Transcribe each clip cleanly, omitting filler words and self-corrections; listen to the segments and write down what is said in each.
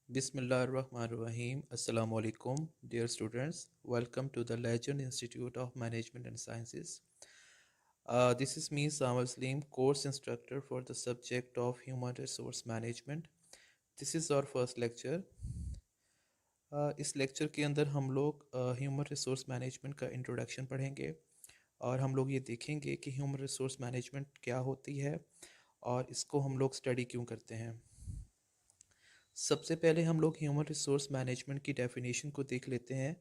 Bismillahirrahmanirrahim. Assalamu alaikum, dear students. Welcome to the Legend Institute of Management and Sciences. This is me, Samar Slim, course instructor for the subject of Human Resource Management. This is our first lecture. इस lecture के अंदर हम लोग human resource management का introduction पढ़ेंगे और हम लोग ये देखेंगे कि ह्यूमन रिसोर्स मैनेजमेंट क्या होती है और इसको हम लोग स्टडी क्यों करते हैं। सबसे पहले हम लोग ह्यूमन रिसोर्स मैनेजमेंट की डेफिनेशन को देख लेते हैं।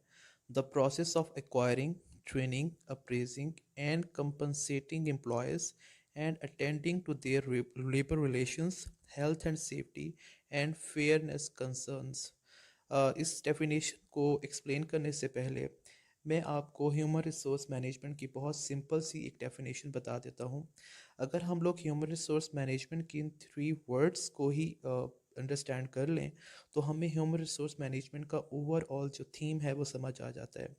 The process of acquiring, training, appraising and compensating employees and attending to their labour relations, health and safety and fairness concerns. इस डेफिनेशन को एक्सप्लेन करने से पहले मैं आपको ह्यूमन रिसोर्स मैनेजमेंट की बहुत सिंपल सी एक डेफिनेशन बता देता हूँ। अगर हम लोग ह्यूमन रिसोर्स मैनेजमेंट की इन 3 वर्ड्स को ही अंडरस्टैंड कर लें तो हमें ह्यूमन रिसोर्स मैनेजमेंट का ओवरऑल जो थीम है वो समझ आ जाता है।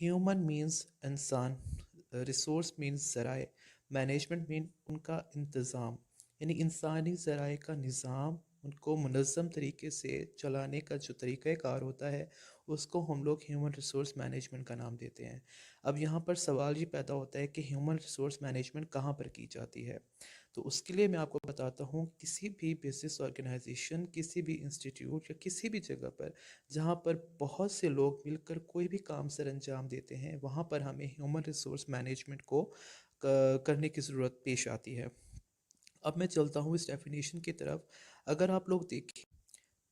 ह्यूमन मीन्स इंसान, रिसोर्स मीन्स ज़राए, मैनेजमेंट मीन उनका इंतज़ाम, यानी इंसानी ज़राए का निज़ाम, उनको मुनज़्ज़म तरीके से चलाने का जो तरीक़ाकार होता है उसको हम लोग ह्यूमन रिसोर्स मैनेजमेंट का नाम देते हैं। अब यहाँ पर सवाल ये पैदा होता है कि ह्यूमन रिसोर्स मैनेजमेंट कहाँ पर की जाती है। तो उसके लिए मैं आपको बताता हूँ, किसी भी बिजनेस ऑर्गेनाइजेशन, किसी भी इंस्टीट्यूट या किसी भी जगह पर जहाँ पर बहुत से लोग मिलकर कोई भी काम सर अंजाम देते हैं, वहाँ पर हमें ह्यूमन रिसोर्स मैनेजमेंट को करने की ज़रूरत पेश आती है। अब मैं चलता हूँ इस डेफिनेशन की तरफ। अगर आप लोग देखें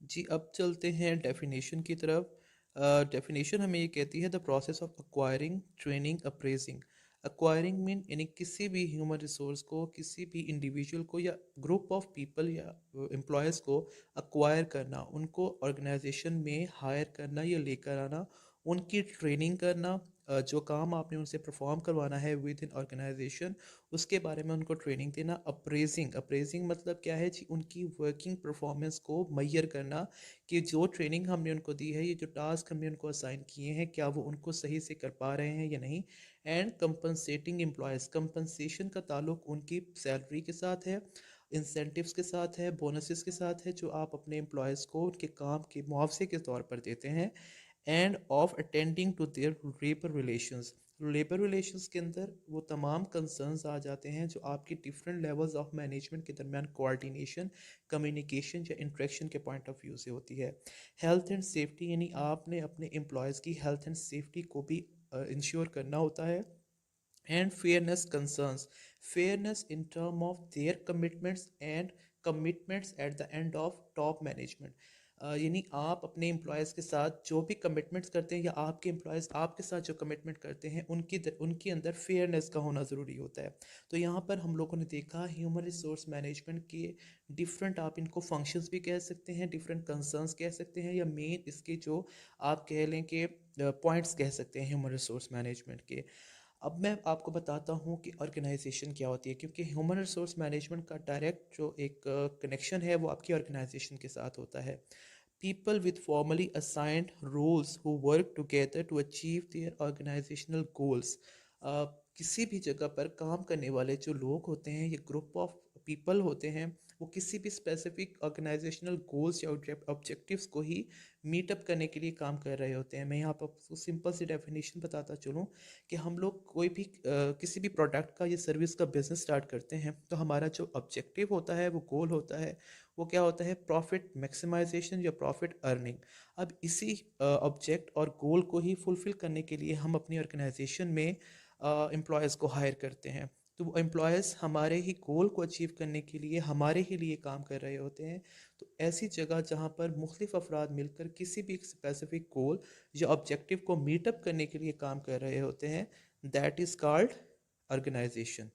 जी, अब चलते हैं डेफिनेशन की तरफ। डेफिनेशन हमें ये कहती है the process of acquiring, training, appraising. Acquiring mean यानी किसी भी ह्यूमन रिसोर्स को, किसी भी इंडिविजुअल को या ग्रुप ऑफ पीपल या एम्प्लॉयज़ को एक्वायर करना, उनको ऑर्गेनाइजेशन में हायर करना या लेकर आना, उनकी ट्रेनिंग करना, जो काम आपने उनसे परफॉर्म करवाना है विद इन ऑर्गेनाइजेशन उसके बारे में उनको ट्रेनिंग देना। अप्रेजिंग, अप्रेजिंग मतलब क्या है जी, उनकी वर्किंग परफॉर्मेंस को मैयर करना कि जो ट्रेनिंग हमने उनको दी है, ये जो टास्क हमने उनको असाइन किए हैं, क्या वो उनको सही से कर पा रहे हैं या नहीं। एंड कंपनसेटिंग एम्प्लॉयज़, कंपनसेशन का ताल्लुक उनकी सैलरी के साथ है, इंसेंटिव्स के साथ है, बोनसेस के साथ है, जो आप अपने एम्प्लॉयज़ को उनके काम के मुआवजे के तौर पर देते हैं। And of attending to their labour relations, labour relations के अंदर वो तमाम कंसर्न्स आ जाते हैं जो आपकी डिफरेंट लेवल्स ऑफ मैनेजमेंट के दरमियान कोऑर्डिनेशन, कम्युनिकेशन या इंट्रैक्शन के पॉइंट ऑफ व्यू से होती है। हेल्थ एंड सेफ्टी, यानी आपने अपने एम्प्लॉयज़ की हेल्थ एंड सेफ्टी को भी इंश्योर करना होता है। And fairness concerns, fairness in term of their commitments and commitments at the end of top management. यानी आप अपने एम्प्लॉयज़ के साथ जो भी कमिटमेंट्स करते हैं या आपके एम्प्लॉयज़ आपके साथ जो कमिटमेंट करते हैं उनके अंदर फेयरनेस का होना ज़रूरी होता है। तो यहाँ पर हम लोगों ने देखा ह्यूमन रिसोर्स मैनेजमेंट के डिफरेंट, आप इनको फंक्शंस भी कह सकते हैं, डिफरेंट कंसर्न्स कह सकते हैं, या मेन इसके जो आप कह लें कि पॉइंट्स कह सकते हैं ह्यूमन रिसोर्स मैनेजमेंट के। अब मैं आपको बताता हूँ कि ऑर्गेनाइजेशन क्या होती है, क्योंकि ह्यूमन रिसोर्स मैनेजमेंट का डायरेक्ट जो एक कनेक्शन है वो आपकी ऑर्गेनाइजेशन के साथ होता है। People with formally assigned roles who work together to achieve their organizational goals. किसी भी जगह पर काम करने वाले जो लोग होते हैं, ये ग्रुप ऑफ पीपल होते हैं, वो किसी भी स्पेसिफिक ऑर्गेनाइजेशनल गोल्स या ऑब्जेक्टिव्स को ही मीटअप करने के लिए काम कर रहे होते हैं। मैं यहाँ पर आपको सिंपल सी डेफिनेशन बताता चलूँ कि हम लोग कोई भी किसी भी प्रोडक्ट का या सर्विस का बिजनेस स्टार्ट करते हैं तो हमारा जो ऑब्जेक्टिव होता है, वो गोल होता है, वो क्या होता है, प्रॉफिट मैक्सिमाइजेशन या प्रॉफिट अर्निंग। अब इसी ऑब्जेक्ट और गोल को ही फुलफिल करने के लिए हम अपनी ऑर्गेनाइजेशन में एम्प्लॉयज़ को हायर करते हैं। तो वो एम्प्लॉयज़ हमारे ही गोल को अचीव करने के लिए हमारे ही लिए काम कर रहे होते हैं। तो ऐसी जगह जहाँ पर मुख्तलिफ अफराद मिलकर किसी भी स्पेसिफिक गोल या ऑब्जेक्टिव को मीटअप करने के लिए काम कर रहे होते हैं, दैट इज़ कॉल्ड ऑर्गेनाइजेशन।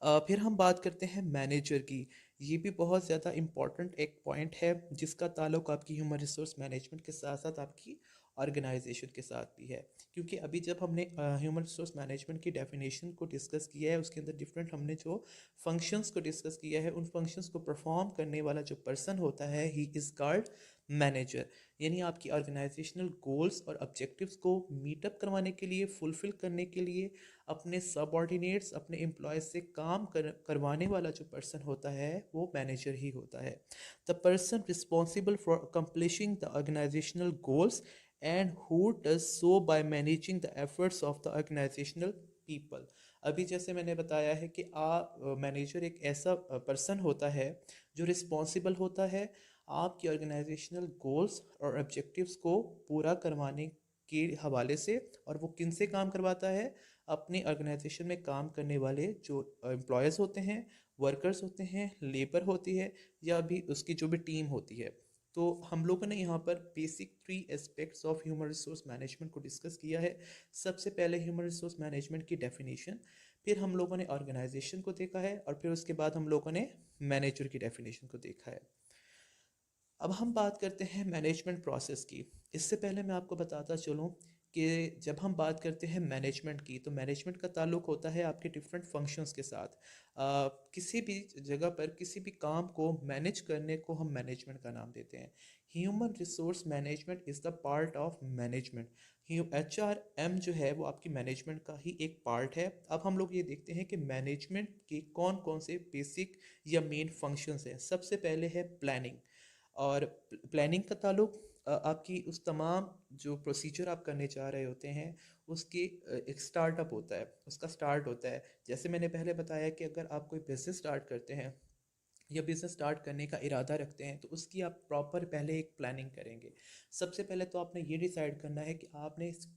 फिर हम बात करते हैं मैनेजर की। ये भी बहुत ज़्यादा इम्पॉर्टेंट एक पॉइंट है जिसका ताल्लुक आपकी ह्यूमन रिसोर्स मैनेजमेंट के साथ साथ आपकी ऑर्गेनाइजेशन के साथ भी है। क्योंकि अभी जब हमने ह्यूमन रिसोर्स मैनेजमेंट की डेफिनेशन को डिस्कस किया है, उसके अंदर डिफरेंट हमने जो फंक्शंस को डिस्कस किया है, उन फंक्शंस को परफॉर्म करने वाला जो पर्सन होता है ही इज़ कॉल्ड मैनेजर। यानी आपकी ऑर्गेनाइजेशनल गोल्स और ऑब्जेक्टिव्स को मीटअप करवाने के लिए, फुलफिल करने के लिए, अपने सबऑर्डिनेट्स, अपने एम्प्लॉयज़ से काम करवाने वाला जो पर्सन होता है वो मैनेजर ही होता है। The person responsible for accomplishing the organisational goals and who does so by managing the efforts of the organisational people. अभी जैसे मैंने बताया है कि मैनेजर एक ऐसा पर्सन होता है जो रिस्पॉन्सिबल होता है आपकी ऑर्गेनाइजेशनल गोल्स और ऑब्जेक्टिव्स को पूरा करवाने के हवाले से। और वो किन से काम करवाता है? अपनी ऑर्गेनाइजेशन में काम करने वाले जो एम्प्लॉयज़ होते हैं, वर्कर्स होते हैं, लेबर होती है, या भी उसकी जो भी टीम होती है। तो हम लोगों ने यहाँ पर basic 3 aspects of human resource management को डिस्कस किया है। सबसे पहले ह्यूमन रिसोर्स मैनेजमेंट की डेफिनेशन, फिर हम लोगों ने ऑर्गेनाइजेशन को देखा है, और फिर उसके बाद हम लोगों ने मैनेजर की डेफिनेशन को देखा है। अब हम बात करते हैं मैनेजमेंट प्रोसेस की। इससे पहले मैं आपको बताता चलूँ कि जब हम बात करते हैं मैनेजमेंट की, तो मैनेजमेंट का ताल्लुक होता है आपके डिफरेंट फंक्शंस के साथ। किसी भी जगह पर किसी भी काम को मैनेज करने को हम मैनेजमेंट का नाम देते हैं। Human resource management is the part of management. HRM जो है वो आपकी मैनेजमेंट का ही एक पार्ट है। अब हम लोग ये देखते हैं कि मैनेजमेंट के कौन कौन से बेसिक या मेन फंक्शंस हैं। सबसे पहले है प्लानिंग। और प्लानिंग का ताल्लुक आपकी उस तमाम जो प्रोसीजर आप करने जा रहे होते हैं उसकी एक स्टार्टअप होता है, उसका स्टार्ट होता है। जैसे मैंने पहले बताया कि अगर आप कोई बिज़नेस स्टार्ट करते हैं या बिज़नेस स्टार्ट करने का इरादा रखते हैं, तो उसकी आप प्रॉपर पहले एक प्लानिंग करेंगे। सबसे पहले तो आपने ये डिसाइड करना है कि आपने इस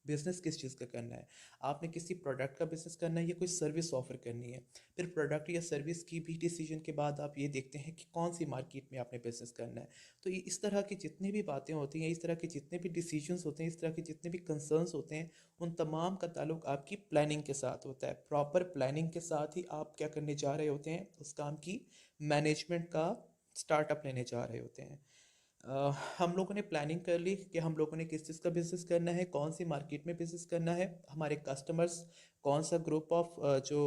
बिज़नेस किस चीज़ का करना है। आपने किसी प्रोडक्ट का बिज़नेस करना है या कोई सर्विस ऑफ़र करनी है। फिर प्रोडक्ट या सर्विस की भी डिसीजन के बाद आप ये देखते हैं कि कौन सी मार्केट में आपने बिज़नेस करना है। तो ये इस तरह की जितनी भी बातें होती हैं, इस तरह के जितने भी डिसीजंस होते हैं, इस तरह के जितने भी कंसर्न्स होते हैं, उन तमाम का ताल्लुक आपकी प्लानिंग के साथ होता है। प्रॉपर प्लानिंग के साथ ही आप क्या करने जा रहे होते हैं, उस काम की मैनेजमेंट का स्टार्टअप लेने जा रहे होते हैं। हम लोगों ने प्लानिंग कर ली कि हम लोगों ने किस चीज़ का बिज़नेस करना है, कौन सी मार्केट में बिज़नेस करना है, हमारे कस्टमर्स कौन सा ग्रुप ऑफ जो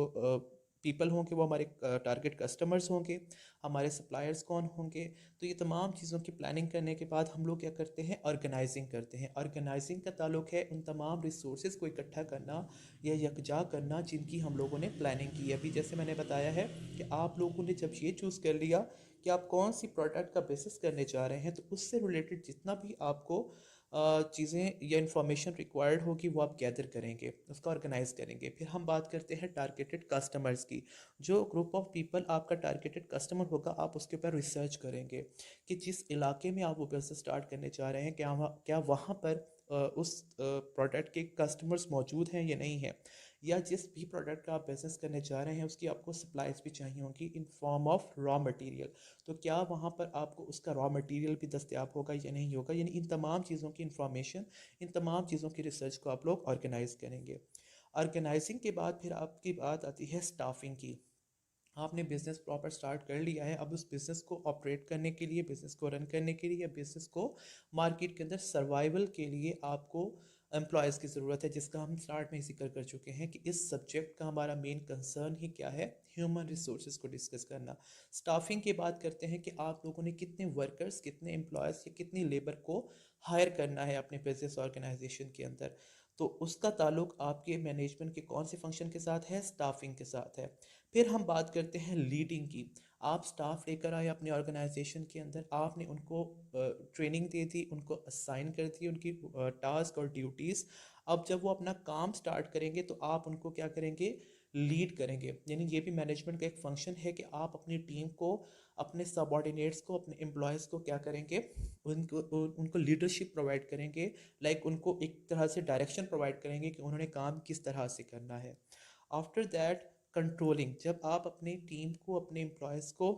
पीपल होंगे वो हमारे टारगेट कस्टमर्स होंगे, हमारे सप्लायर्स कौन होंगे। तो ये तमाम चीज़ों की प्लानिंग करने के बाद हम लोग क्या करते हैं, ऑर्गेनाइजिंग करते हैं। ऑर्गेनाइजिंग का ताल्लुक है उन तमाम रिसोर्सेज को इकट्ठा करना या यकजा करना जिनकी हम लोगों ने प्लानिंग की। अभी जैसे मैंने बताया है कि आप लोगों ने जब ये चूज़ कर लिया कि आप कौन सी प्रोडक्ट का बिज़नेस करने जा रहे हैं, तो उससे रिलेटेड जितना भी आपको चीज़ें या इंफॉर्मेशन रिक्वायर्ड होगी वो आप गैदर करेंगे, उसका ऑर्गेनाइज करेंगे। फिर हम बात करते हैं टारगेटेड कस्टमर्स की। जो ग्रुप ऑफ पीपल आपका टारगेटेड कस्टमर होगा, आप उसके ऊपर रिसर्च करेंगे कि जिस इलाके में आप वो बिज़नेस स्टार्ट करने जा रहे हैं, क्या वहाँ पर उस प्रोडक्ट के कस्टमर्स मौजूद हैं या नहीं है, या जिस भी प्रोडक्ट का आप बिज़नेस करने जा रहे हैं उसकी आपको सप्लाईज भी चाहिए होंगी in form of raw material. तो क्या वहाँ पर आपको उसका रॉ मटेरियल भी दस्तियाब होगा या नहीं होगा, यानी इन तमाम चीज़ों की इंफॉर्मेशन, इन तमाम चीज़ों की रिसर्च को आप लोग ऑर्गेनाइज करेंगे। ऑर्गेनाइजिंग के बाद फिर आपकी बात आती है स्टाफिंग की। आपने बिज़नेस प्रॉपर स्टार्ट कर लिया है, अब उस बिज़नेस को ऑपरेट करने के लिए, बिज़नेस को रन करने के लिए, या बिज़नेस को मार्केट के अंदर सर्वाइवल के लिए आपको एम्प्लॉयज़ की ज़रूरत है, जिसका हम स्टार्ट में ही जिक्र कर चुके हैं कि इस सब्जेक्ट का हमारा मेन कंसर्न ही क्या है, ह्यूमन रिसोर्सेज को डिस्कस करना। स्टाफिंग की बात करते हैं कि आप लोगों ने कितने वर्कर्स, कितने एम्प्लॉयज़ या कितनी लेबर को हायर करना है अपने बिजनेस ऑर्गेनाइजेशन के अंदर। तो उसका ताल्लुक आपके मैनेजमेंट के कौन से फंक्शन के साथ है, स्टाफिंग के साथ है। फिर हम बात करते हैं लीडिंग की। आप स्टाफ लेकर आए अपने ऑर्गेनाइजेशन के अंदर, आपने उनको ट्रेनिंग दे दी, उनको असाइन कर दी उनकी टास्क और ड्यूटीज़। अब जब वो अपना काम स्टार्ट करेंगे तो आप उनको क्या करेंगे, लीड करेंगे। यानी ये भी मैनेजमेंट का एक फंक्शन है कि आप अपनी टीम को, अपने सबऑर्डिनेट्स को, अपने एम्प्लॉयज़ को क्या करेंगे, उनको लीडरशिप प्रोवाइड करेंगे। लाइक उनको एक तरह से डायरेक्शन प्रोवाइड करेंगे कि उन्होंने काम किस तरह से करना है। आफ्टर दैट कंट्रोलिंग, जब आप अपनी टीम को, अपने एम्प्लॉयज़ को,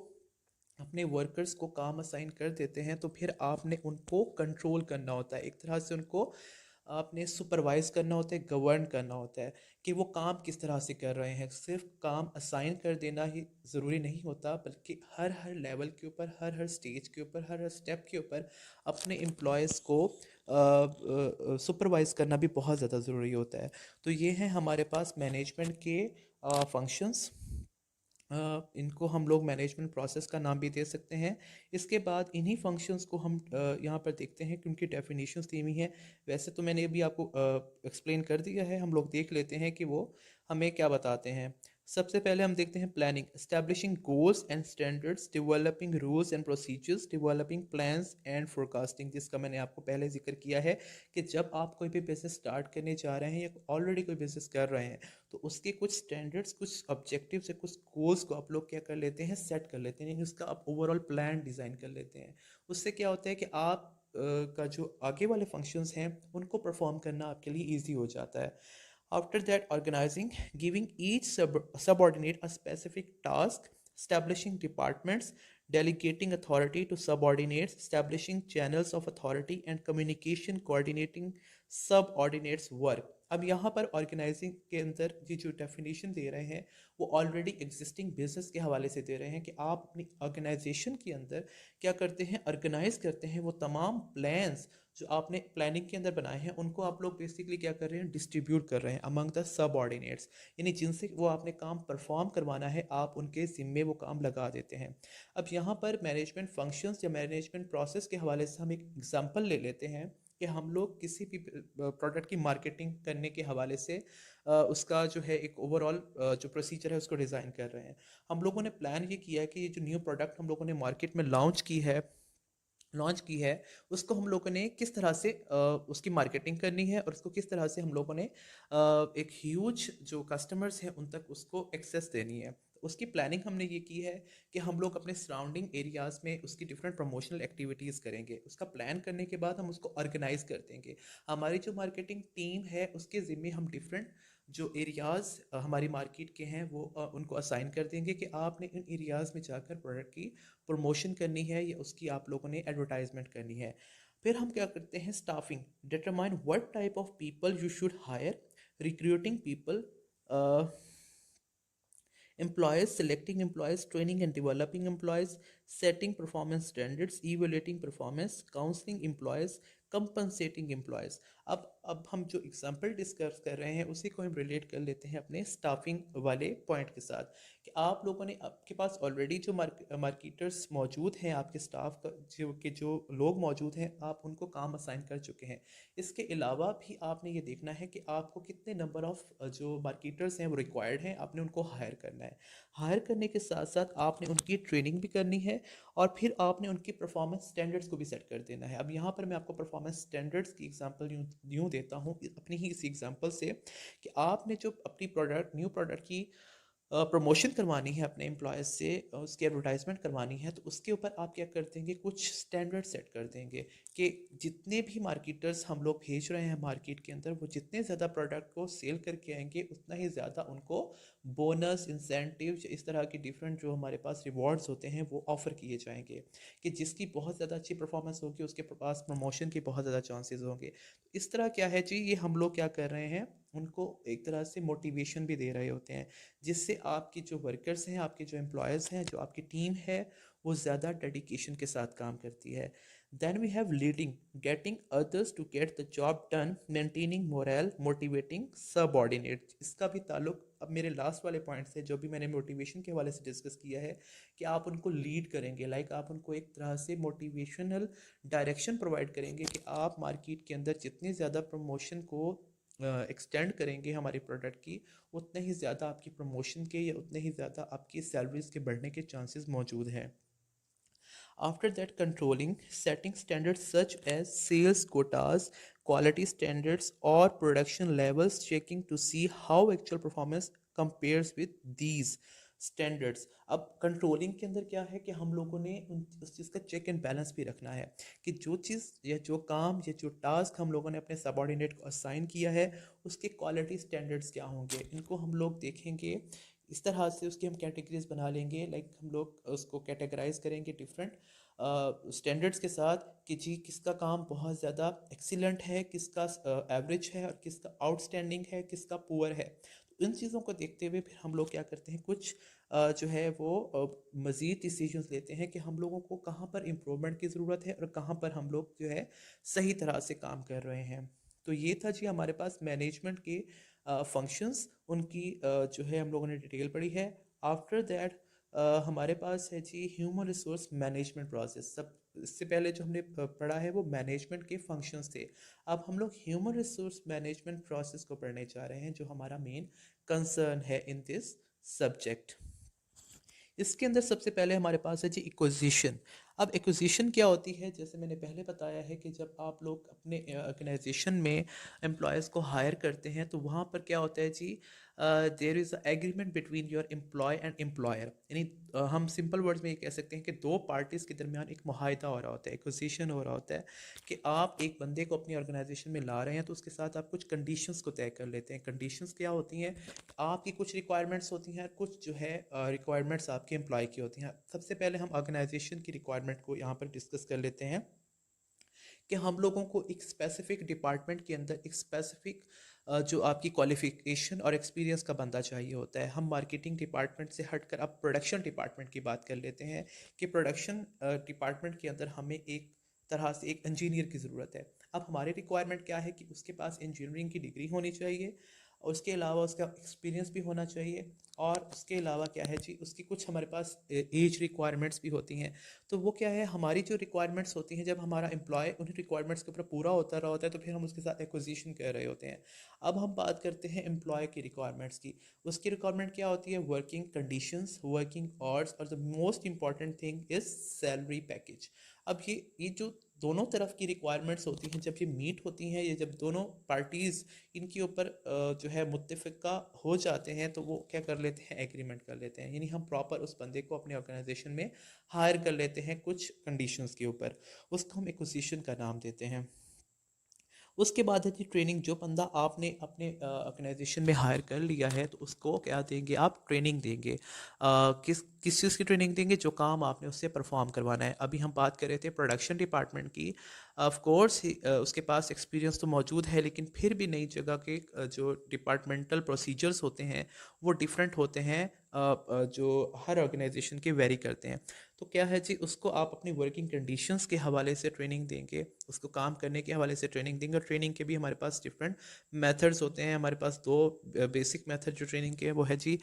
अपने वर्कर्स को काम असाइन कर देते हैं, तो फिर आपने उनको कंट्रोल करना होता है, एक तरह से उनको आपने सुपरवाइज करना होता है, गवर्न करना होता है कि वो काम किस तरह से कर रहे हैं। सिर्फ काम असाइन कर देना ही ज़रूरी नहीं होता, बल्कि हर हर लेवल के ऊपर, हर हर स्टेज के ऊपर, हर हर स्टेप के ऊपर अपने एम्प्लॉयज़ को सुपरवाइज करना भी बहुत ज़्यादा ज़रूरी होता है। तो ये हैं हमारे पास मैनेजमेंट के फंक्शंस। इनको हम लोग मैनेजमेंट प्रोसेस का नाम भी दे सकते हैं। इसके बाद इन्हीं फंक्शंस को हम यहाँ पर देखते हैं कि उनकी डेफिनेशंस दी हुई हैं। वैसे तो मैंने अभी आपको एक्सप्लेन कर दिया है, हम लोग देख लेते हैं कि वो हमें क्या बताते हैं। सबसे पहले हम देखते हैं planning, establishing goals and standards, developing rules and procedures, developing plans and forecasting, जिसका मैंने आपको पहले जिक्र किया है कि जब आप कोई भी बिजनेस स्टार्ट करने जा रहे हैं या ऑलरेडी कोई बिजनेस कर रहे हैं, तो उसके कुछ स्टैंडर्ड्स, कुछ ऑब्जेक्टिव्स या कुछ गोल्स को आप लोग क्या कर लेते हैं, सेट कर लेते हैं, यानी उसका आप ओवरऑल प्लान डिज़ाइन कर लेते हैं। उससे क्या होता है कि आप का जो आगे वाले फंक्शंस हैं उनको परफॉर्म करना आपके लिए ईजी हो जाता है। After that, organizing, giving each subordinate a specific task, establishing departments, delegating authority to subordinates, establishing channels of authority and communication, coordinating subordinates work. अब यहाँ पर ऑर्गेनाइजिंग के अंदर ये जो डेफिनेशन दे रहे हैं वो ऑलरेडी एग्जिस्टिंग बिजनेस के हवाले से दे रहे हैं कि आप अपनी ऑर्गेनाइजेशन के अंदर क्या करते हैं, ऑर्गेनाइज करते हैं वो तमाम प्लान्स जो आपने प्लानिंग के अंदर बनाए हैं, उनको आप लोग बेसिकली क्या कर रहे हैं, डिस्ट्रीब्यूट कर रहे हैं अमंग द सबऑर्डिनेट्स, यानी जिनसे वो आपने काम परफॉर्म करवाना है आप उनके ज़िम्मे वो काम लगा देते हैं। अब यहाँ पर मैनेजमेंट फंक्शंस या मैनेजमेंट प्रोसेस के हवाले से हम एक एग्जांपल ले लेते हैं कि हम लोग किसी भी प्रोडक्ट की मार्केटिंग करने के हवाले से उसका जो है एक ओवरऑल जो प्रोसीजर है उसको डिज़ाइन कर रहे हैं। हम लोगों ने प्लान ये किया है कि ये जो न्यू प्रोडक्ट हम लोगों ने मार्केट में लॉन्च की है, उसको हम लोगों ने किस तरह से उसकी मार्केटिंग करनी है और उसको किस तरह से हम लोगों ने एक ह्यूज जो कस्टमर्स हैं उन तक उसको एक्सेस देनी है। उसकी प्लानिंग हमने ये की है कि हम लोग अपने सराउंडिंग एरियाज़ में उसकी डिफरेंट प्रमोशनल एक्टिविटीज़ करेंगे। उसका प्लान करने के बाद हम उसको ऑर्गेनाइज कर देंगे। हमारी जो मार्केटिंग टीम है उसके ज़िम्मे हम डिफरेंट जो एरियाज़ हमारी मार्केट के हैं वो उनको असाइन कर देंगे कि आपने इन एरियाज़ में जाकर प्रोडक्ट की प्रमोशन करनी है या उसकी आप लोगों ने एडवर्टाइजमेंट करनी है। फिर हम क्या करते हैं, staffing, determine what type of people you should higher, recruiting people, employees, selecting employees, training and developing employees, setting performance standards, evaluating performance, counseling employees, compensating employees. अब हम जो एग्जांपल डिस्कस कर रहे हैं उसी को हम रिलेट कर लेते हैं अपने स्टाफिंग वाले पॉइंट के साथ कि आप लोगों ने, आपके पास ऑलरेडी जो मार्केटर्स मौजूद हैं, आपके स्टाफ का जो लोग मौजूद हैं, आप उनको काम असाइन कर चुके हैं। इसके अलावा भी आपने ये देखना है कि आपको कितने नंबर ऑफ़ जो मार्केटर्स हैं वो रिक्वायर्ड हैं, आपने उनको हायर करना है। हायर करने के साथ साथ आपने उनकी ट्रेनिंग भी करनी है और फिर आपने उनकी परफॉर्मेंस स्टैंडर्ड्स को भी सेट कर देना है। अब यहाँ पर मैं आपको परफॉर्मेंस स्टैंडर्ड्स की एग्जांपल यूँ देता हूँ अपनी ही इसी एग्जांपल से कि आपने जो अपनी न्यू प्रोडक्ट की प्रमोशन करवानी है अपने एम्प्लॉयज़ से, उसकी एडवर्टाइजमेंट करवानी है, तो उसके ऊपर आप क्या कर देंगे, कुछ स्टैंडर्ड सेट कर देंगे कि जितने भी मार्केटर्स हम लोग भेज रहे हैं मार्केट के अंदर, वो जितने ज़्यादा प्रोडक्ट को सेल करके आएंगे उतना ही ज़्यादा उनको बोनस, इंसेंटिव, इस तरह के डिफरेंट जो हमारे पास रिवॉर्ड्स होते हैं वो ऑफ़र किए जाएंगे कि जिसकी बहुत ज़्यादा अच्छी परफॉर्मेंस होगी उसके पास प्रमोशन के बहुत ज़्यादा चांसेस होंगे। इस तरह क्या है जी, ये हम लोग क्या कर रहे हैं, उनको एक तरह से मोटिवेशन भी दे रहे होते हैं, जिससे आपकी जो वर्कर्स हैं, आपके जो एम्प्लॉयज़ हैं, जो आपकी टीम है, वो ज़्यादा डेडिकेशन के साथ काम करती है। Then we have leading, getting others to get the job done, maintaining morale, motivating subordinate. इसका भी ताल्लुक अब मेरे लास्ट वाले पॉइंट से, जो भी मैंने मोटिवेशन के हवाले से डिस्कस किया है, कि आप उनको लीड करेंगे, लाइक आप उनको एक तरह से मोटिवेशनल डायरेक्शन प्रोवाइड करेंगे कि आप मार्केट के अंदर जितनी ज़्यादा प्रमोशन को एक्सटेंड करेंगे हमारी प्रोडक्ट की, उतने ही ज़्यादा आपकी प्रमोशन के या उतने ही ज़्यादा आपकी सैलरीज के बढ़ने के चांसेस मौजूद हैं। After that, controlling, setting standards such as sales quotas, quality standards, or production levels, checking to see how actual performance compares with these standards. अब कंट्रोलिंग के अंदर क्या है कि हम लोगों ने उस चीज़ का चेक एंड बैलेंस भी रखना है कि जो चीज़ या जो काम या जो टास्क हम लोगों ने अपने सबऑर्डिनेट को असाइन किया है उसके क्वालिटी स्टैंडर्ड्स क्या होंगे, इनको हम लोग देखेंगे। इस तरह से उसकी हम कैटेगरीज बना लेंगे, लाइक हम लोग उसको कैटेगराइज करेंगे डिफरेंट स्टैंडर्ड्स के साथ कि जी किसका काम बहुत ज़्यादा एक्सीलेंट है, किसका एवरेज है और किसका आउटस्टैंडिंग है, किसका पुअर है। तो इन चीज़ों को देखते हुए फिर हम लोग क्या करते हैं, कुछ जो है वो मज़ीद डिसीजंस लेते हैं कि हम लोगों को कहाँ पर इम्प्रूवमेंट की ज़रूरत है और कहाँ पर हम लोग जो है सही तरह से काम कर रहे हैं। तो ये था जी हमारे पास मैनेजमेंट के फंक्शंस, उनकी जो है हम लोगों ने डिटेल पढ़ी है। आफ्टर दैट हमारे पास है जी ह्यूमन रिसोर्स मैनेजमेंट प्रोसेस। सब इससे पहले जो हमने पढ़ा है वो मैनेजमेंट के फंक्शंस थे। अब हम लोग ह्यूमन रिसोर्स मैनेजमेंट प्रोसेस को पढ़ने जा रहे हैं, जो हमारा मेन कंसर्न है इन दिस सब्जेक्ट। इसके अंदर सबसे पहले हमारे पास है जी इक्विजिशन। अब एक्विजिशन क्या होती है, जैसे मैंने पहले बताया है कि जब आप लोग अपने ऑर्गेनाइजेशन में एम्प्लॉयज़ को हायर करते हैं तो वहाँ पर क्या होता है जी, there is a agreement between your employ and employer. यानी हम सिंपल वर्ड्स में ये कह सकते हैं कि दो पार्टीज़ के दरमियान एक मुआहदा हो रहा होता है, एक्विजिशन हो रहा होता है कि आप एक बंदे को अपनी ऑर्गेनाइजेशन में ला रहे हैं तो उसके साथ आप कुछ कंडीशंस को तय कर लेते हैं। कंडीशंस क्या होती हैं, आपकी कुछ रिक्वायरमेंट्स होती हैं, कुछ जो है रिक्वायरमेंट्स आपके एम्प्लॉय की होती हैं। सबसे पहले हम ऑर्गेनाइजेशन की रिक्वायरमेंट को यहाँ पर डिस्कस कर लेते हैं कि हम लोगों को एक स्पेसिफिक डिपार्टमेंट के अंदर एक स्पेसिफिक जो आपकी क्वालिफिकेशन और एक्सपीरियंस का बंदा चाहिए होता है। हम मार्केटिंग डिपार्टमेंट से हटकर अब प्रोडक्शन डिपार्टमेंट की बात कर लेते हैं कि प्रोडक्शन डिपार्टमेंट के अंदर हमें एक तरह से एक इंजीनियर की ज़रूरत है। अब हमारी रिक्वायरमेंट क्या है कि उसके पास इंजीनियरिंग की डिग्री होनी चाहिए और उसके अलावा उसका एक्सपीरियंस भी होना चाहिए, और उसके अलावा क्या है जी, उसकी कुछ हमारे पास एज रिक्वायरमेंट्स भी होती हैं। तो वो क्या है, हमारी जो रिक्वायरमेंट्स होती हैं, जब हमारा एम्प्लॉय उन रिक्वायरमेंट्स के ऊपर पूरा होता रहा होता है तो फिर हम उसके साथ एक्विजिशन कर रहे होते हैं। अब हम बात करते हैं एम्प्लॉय की रिक्वायरमेंट्स की। उसकी रिक्वायरमेंट क्या होती है, वर्किंग कंडीशंस, वर्किंग आवर्स, और the most important thing is salary package. अब ये जो दोनों तरफ की रिक्वायरमेंट्स होती हैं, जब ये मीट होती हैं, ये जब दोनों पार्टीज़ इनके ऊपर जो है मुत्तफ़िका हो जाते हैं तो वो क्या कर लेते हैं, एग्रीमेंट कर लेते हैं। यानी हम प्रॉपर उस बंदे को अपने ऑर्गेनाइजेशन में हायर कर लेते हैं कुछ कंडीशंस के ऊपर। उसको हम एक्विजिशन का नाम देते हैं। उसके बाद है जी ट्रेनिंग। जो बंदा आपने अपने ऑर्गेनाइजेशन में हायर कर लिया है तो उसको क्या देंगे, आप ट्रेनिंग देंगे। किस किस चीज़ की ट्रेनिंग देंगे, जो काम आपने उससे परफॉर्म करवाना है। अभी हम बात कर रहे थे प्रोडक्शन डिपार्टमेंट की। ऑफ कोर्स उसके पास एक्सपीरियंस तो मौजूद है, लेकिन फिर भी नई जगह के जो डिपार्टमेंटल प्रोसीजर्स होते हैं वो डिफरेंट होते हैं, जो हर ऑर्गेनाइजेशन के वेरी करते हैं। तो क्या है जी, उसको आप अपनी वर्किंग कंडीशंस के हवाले से ट्रेनिंग देंगे, उसको काम करने के हवाले से ट्रेनिंग देंगे। और ट्रेनिंग के भी हमारे पास डिफरेंट मेथड्स होते हैं। हमारे पास दो बेसिक मेथड जो ट्रेनिंग के हैं वो है जी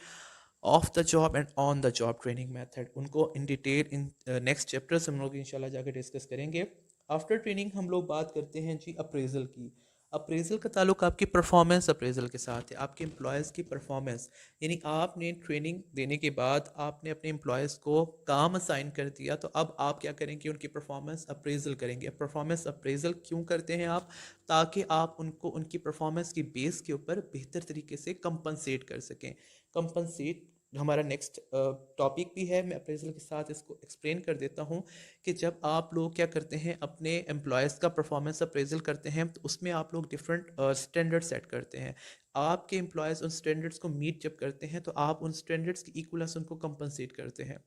off the job and on the job training method. उनको in detail in next chapters हम लोग इंशाल्लाह जाकर डिस्कस करेंगे। आफ्टर ट्रेनिंग हम लोग बात करते हैं जी अप्रेजल की। अप्रेजल का ताल्लुक आपकी परफॉर्मेंस अप्रेजल के साथ है, आपके एम्प्लॉयज़ की परफॉर्मेंस। यानी आपने ट्रेनिंग देने के बाद आपने अपने एम्प्लॉयज़ को काम असाइन कर दिया, तो अब आप क्या करेंगे, उनकी परफॉर्मेंस अप्रेजल करेंगे। परफॉर्मेंस अप्रेजल क्यों करते हैं आप, ताकि आप उनको उनकी परफॉर्मेंस की बेस के ऊपर बेहतर तरीके से कंपनसेट कर सकें। कंपनसेट हमारा नेक्स्ट टॉपिक भी है, मैं अप्रेजल के साथ इसको एक्सप्लेन कर देता हूँ कि जब आप लोग क्या करते हैं, अपने एम्प्लॉयज़ का परफॉर्मेंस अप्रेजल करते हैं तो उसमें आप लोग डिफरेंट स्टैंडर्ड सेट करते हैं। आपके एम्प्लॉयज़ उन स्टैंडर्ड्स को मीट जब करते हैं तो आप उन स्टैंडर्ड्स की इक्वलेंस उनको कंपनसेट करते हैं।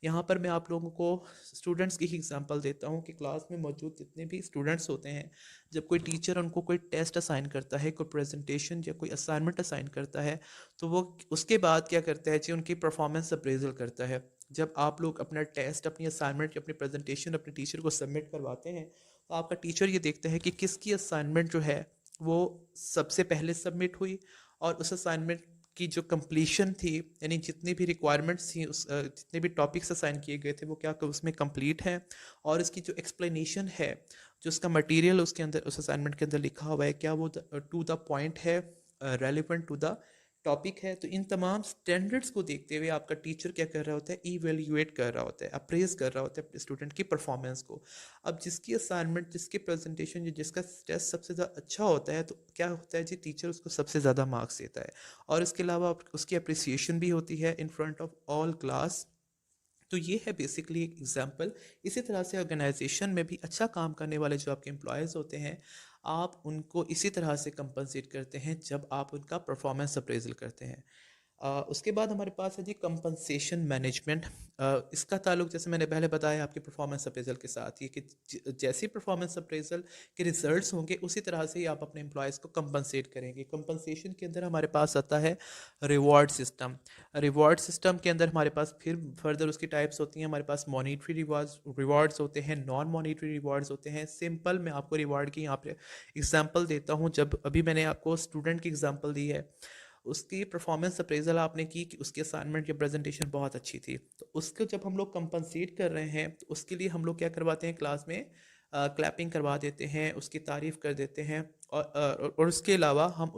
यहाँ पर मैं आप लोगों को स्टूडेंट्स की ही एग्जांपल देता हूँ कि क्लास में मौजूद जितने भी स्टूडेंट्स होते हैं, जब कोई टीचर उनको कोई टेस्ट असाइन करता है, कोई प्रेजेंटेशन या कोई असाइनमेंट असाइन करता है, तो वो उसके बाद क्या करता है जी, उनकी परफॉर्मेंस अप्रेजल करता है। जब आप लोग अपना टेस्ट, अपनी असाइनमेंट या अपनी प्रेजेंटेशन अपने टीचर को सबमिट करवाते हैं तो आपका टीचर ये देखता है कि किसकी असाइनमेंट जो है वो सबसे पहले सबमिट हुई, और उस असाइनमेंट की जो कंप्लीशन थी, यानी जितनी भी रिक्वायरमेंट्स थी, जितने भी टॉपिक्स असाइन किए गए थे वो क्या उसमें कंप्लीट है, और इसकी जो एक्सप्लेनेशन है, जो उसका मटेरियल उसके अंदर उस असाइनमेंट के अंदर लिखा हुआ है, क्या वो टू द पॉइंट है, रेलिवेंट टू द टॉपिक है। तो इन तमाम स्टैंडर्ड्स को देखते हुए आपका टीचर क्या कर रहा होता है, इवेल्युएट कर रहा होता है, अप्रेज कर रहा होता है स्टूडेंट की परफॉर्मेंस को। अब जिसकी असाइनमेंट, जिसकी प्रेजेंटेशन या जिसका टेस्ट सबसे ज़्यादा अच्छा होता है तो क्या होता है जी, टीचर उसको सबसे ज़्यादा मार्क्स देता है, और इसके अलावा उसकी अप्रिसिएशन भी होती है in front of all class. तो ये है बेसिकली एक एग्जांपल। इसी तरह से ऑर्गेनाइजेशन में भी अच्छा काम करने वाले जो आपके एम्प्लॉयज़ होते हैं, आप उनको इसी तरह से कंपनसेट करते हैं जब आप उनका परफॉर्मेंस अप्रेजल करते हैं। उसके बाद हमारे पास है जी कंपनसेशन मैनेजमेंट। इसका ताल्लुक जैसे मैंने पहले बताया आपके परफॉर्मेंस अप्रेजल के साथ, ये कि जैसे परफॉर्मेंस अप्रेजल के रिजल्ट्स होंगे उसी तरह से ही आप अपने एम्प्लॉयज़ को कंपनसेट करेंगे। कंपनसेशन के अंदर हमारे पास आता है रिवॉर्ड सिस्टम। रिवॉर्ड सिस्टम के अंदर हमारे पास फिर फर्दर उसकी टाइप्स होती हैं। हमारे पास मॉनिटरी रिवॉर्ड्स होते हैं, नॉन मॉनिटरी रिवॉर्ड्स होते हैं। सिंपल मैं आपको रिवॉर्ड की यहाँ पे एग्जांपल देता हूँ। जब अभी मैंने आपको स्टूडेंट की एग्जांपल दी है, उसकी परफॉर्मेंस अप्रेजल आपने की कि उसकी असाइनमेंट या प्रेजेंटेशन बहुत अच्छी थी, तो उसको जब हम लोग कंपनसेट कर रहे हैं तो उसके लिए हम लोग क्या करवाते हैं, क्लास में क्लैपिंग करवा देते हैं, उसकी तारीफ़ कर देते हैं। और उसके अलावा हम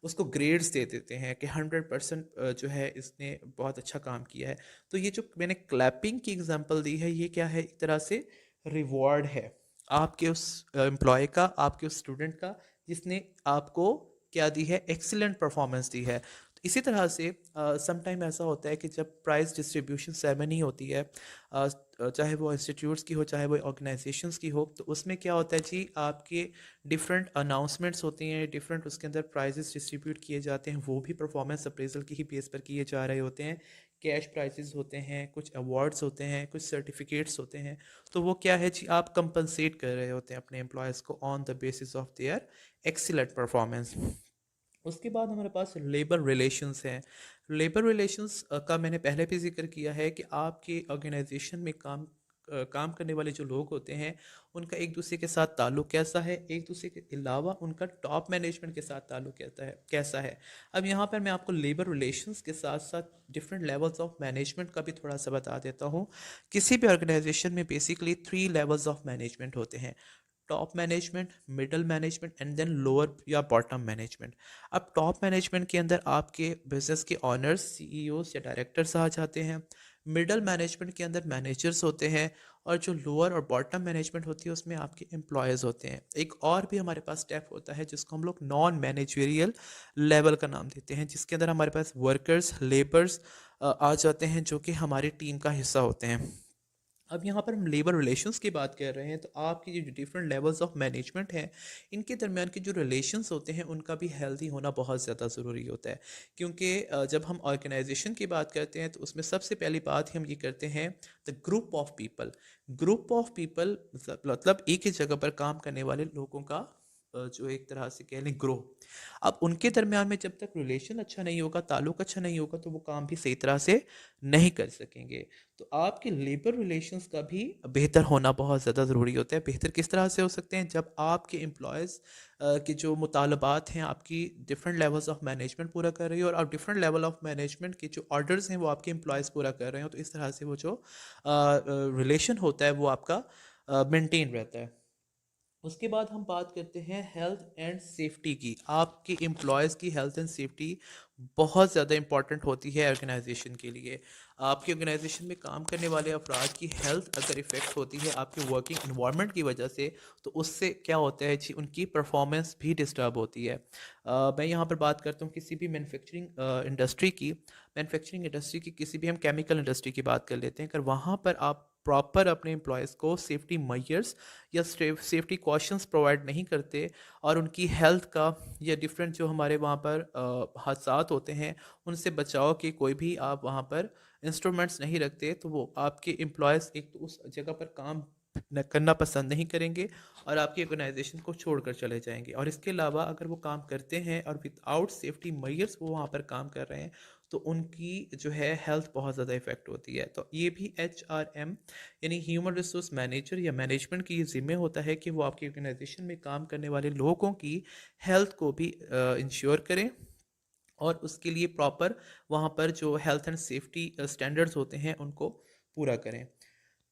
उसको ग्रेड्स दे देते हैं कि 100% जो है इसने बहुत अच्छा काम किया है। तो ये जो मैंने क्लैपिंग की एग्जांपल दी है, ये क्या है, एक तरह से रिवॉर्ड है आपके उस एम्प्लॉय का, आपके उस स्टूडेंट का जिसने आपको क्या दी है, एक्सीलेंट परफॉर्मेंस दी है। तो इसी तरह से सम टाइम ऐसा होता है कि जब प्राइज डिस्ट्रीब्यूशन सेरेमनी होती है, चाहे वो इंस्टीट्यूट्स की हो चाहे वो ऑर्गेनाइजेशंस की हो, तो उसमें क्या होता है जी, आपके डिफरेंट अनाउंसमेंट्स होती हैं, डिफरेंट उसके अंदर प्राइजेस डिस्ट्रीब्यूट किए जाते हैं, वो भी परफॉर्मेंस अप्रेजल की ही बेस पर किए जा रहे होते हैं। कैश प्राइजेस होते हैं, कुछ अवार्ड्स होते हैं, कुछ सर्टिफिकेट्स होते हैं। तो वो क्या है जी, आप कंपनसेट कर रहे होते हैं अपने एम्प्लॉयज़ को on the basis of their excellent performance. उसके बाद हमारे पास लेबर रिलेशंस हैं। लेबर रिलेशंस का मैंने पहले भी जिक्र किया है कि आपके ऑर्गेनाइजेशन में काम करने वाले जो लोग होते हैं, उनका एक दूसरे के साथ ताल्लुक कैसा है, एक दूसरे के अलावा उनका टॉप मैनेजमेंट के साथ ताल्लुक कैसा है। अब यहाँ पर मैं आपको लेबर रिलेशंस के साथ साथ डिफरेंट लेवल्स ऑफ मैनेजमेंट का भी थोड़ा सा बता देता हूँ। किसी भी ऑर्गेनाइजेशन में बेसिकली 3 लेवल्स ऑफ मैनेजमेंट होते हैं: top management, middle management and then lower या बॉटम मैनेजमेंट। अब टॉप मैनेजमेंट के अंदर आपके बिजनेस के ऑनर्स, सीईओज या डायरेक्टर्स आ जाते हैं। मिडल मैनेजमेंट के अंदर मैनेजर्स होते हैं। और जो लोअर और बॉटम मैनेजमेंट होती है उसमें आपके एम्प्लॉयज़ होते हैं। एक और भी हमारे पास स्टेप होता है जिसको हम लोग नॉन मैनेजरियल लेवल का नाम देते हैं, जिसके अंदर हमारे पास वर्कर्स, लेबर्स आ जाते हैं जो कि हमारी टीम का हिस्सा होते हैं। अब यहाँ पर हम लेबर रिलेशंस की बात कर रहे हैं, तो आपकी जो डिफरेंट लेवल्स ऑफ मैनेजमेंट हैं, इनके दरमियान के जो रिलेशंस होते हैं उनका भी हेल्दी होना बहुत ज़्यादा ज़रूरी होता है। क्योंकि जब हम ऑर्गेनाइजेशन की बात करते हैं तो उसमें सबसे पहली बात हम ये करते हैं, the group of people. Group of people मतलब एक ही जगह पर काम करने वाले लोगों का जो एक तरह से कह लें ग्रोह। अब उनके दरमियान में जब तक रिलेशन अच्छा नहीं होगा, ताल्लुक अच्छा नहीं होगा, तो वो काम भी सही तरह से नहीं कर सकेंगे। तो आपके लेबर रिलेशंस का भी बेहतर होना बहुत ज़्यादा ज़रूरी होता है। बेहतर किस तरह से हो सकते हैं, जब आपके एम्प्लॉयज़ के जो मुतालबात हैं आपकी डिफरेंट लेवल्स ऑफ मैनेजमेंट पूरा कर रही हो, और आप डिफरेंट लेवल ऑफ मैनेजमेंट के जो ऑर्डर्स हैं वो आपके एम्प्लॉयज़ पूरा कर रहे हो, तो इस तरह से वो जो रिलेशन होता है वो आपका मेंटेन रहता है। उसके बाद हम बात करते हैं हेल्थ एंड सेफ्टी की। आपके एम्प्लॉयज़ की हेल्थ एंड सेफ्टी बहुत ज़्यादा इंपॉर्टेंट होती है ऑर्गेनाइजेशन के लिए। आपकी ऑर्गेनाइजेशन में काम करने वाले अफराद की हेल्थ अगर इफ़ेक्ट होती है आपके वर्किंग इन्वायरमेंट की वजह से, तो उससे क्या होता है जी, उनकी परफॉर्मेंस भी डिस्टर्ब होती है। मैं यहाँ पर बात करता हूँ किसी भी मैन्युफैक्चरिंग इंडस्ट्री की। मैन्युफैक्चरिंग इंडस्ट्री की किसी भी, हम केमिकल इंडस्ट्री की बात कर लेते हैं, अगर वहाँ पर आप प्रॉपर अपने एम्प्लॉयज़ को सेफ्टी मेजर्स या सेफ्टी कॉशंस प्रोवाइड नहीं करते, और उनकी हेल्थ का या डिफरेंट जो हमारे वहाँ पर हादसात होते हैं उनसे बचाव के कोई भी आप वहाँ पर इंस्ट्रूमेंट्स नहीं रखते, तो वो आपके एम्प्लॉयज़ एक तो उस जगह पर काम करना पसंद नहीं करेंगे और आपकी ऑर्गेनाइजेशन को छोड़कर चले जाएंगे। और इसके अलावा अगर वो काम करते हैं और विदाउट सेफ्टी मेजर्स वो वहाँ पर काम कर रहे हैं, तो उनकी जो है हेल्थ बहुत ज़्यादा इफ़ेक्ट होती है। तो ये भी HRM यानी ह्यूमन रिसोर्स मैनेजर या मैनेजमेंट की ज़िम्मे होता है कि वो आपकी ऑर्गेनाइजेशन में काम करने वाले लोगों की हेल्थ को भी इंश्योर करें, और उसके लिए प्रॉपर वहाँ पर जो हेल्थ एंड सेफ्टी स्टैंडर्ड्स होते हैं उनको पूरा करें।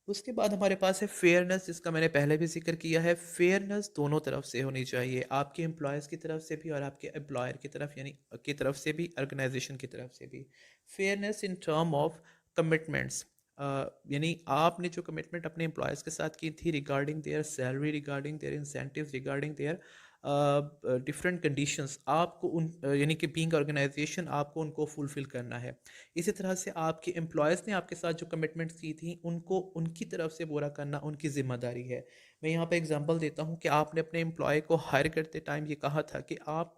उसके बाद हमारे पास है फेयरनेस, जिसका मैंने पहले भी जिक्र किया है। फेयरनेस दोनों तरफ से होनी चाहिए, आपके एम्प्लॉयज़ की तरफ से भी और आपके एम्प्लॉयर की तरफ यानी की तरफ से भी, ऑर्गेनाइजेशन की तरफ से भी। Fairness in term of commitments, यानी आपने जो कमिटमेंट अपने एम्प्लॉयज़ के साथ की थी regarding their salary, regarding their incentives, regarding their different conditions, आपको उन यानी कि बीइंग ऑर्गेनाइजेशन आपको उनको फुलफ़िल करना है। इसी तरह से आपके एम्प्लॉयज़ ने आपके साथ जो कमिटमेंट्स की थी उनको उनकी तरफ से पूरा करना उनकी ज़िम्मेदारी है। मैं यहाँ पे एग्जांपल देता हूँ कि आपने अपने एम्प्लॉय को हायर करते टाइम ये कहा था कि आप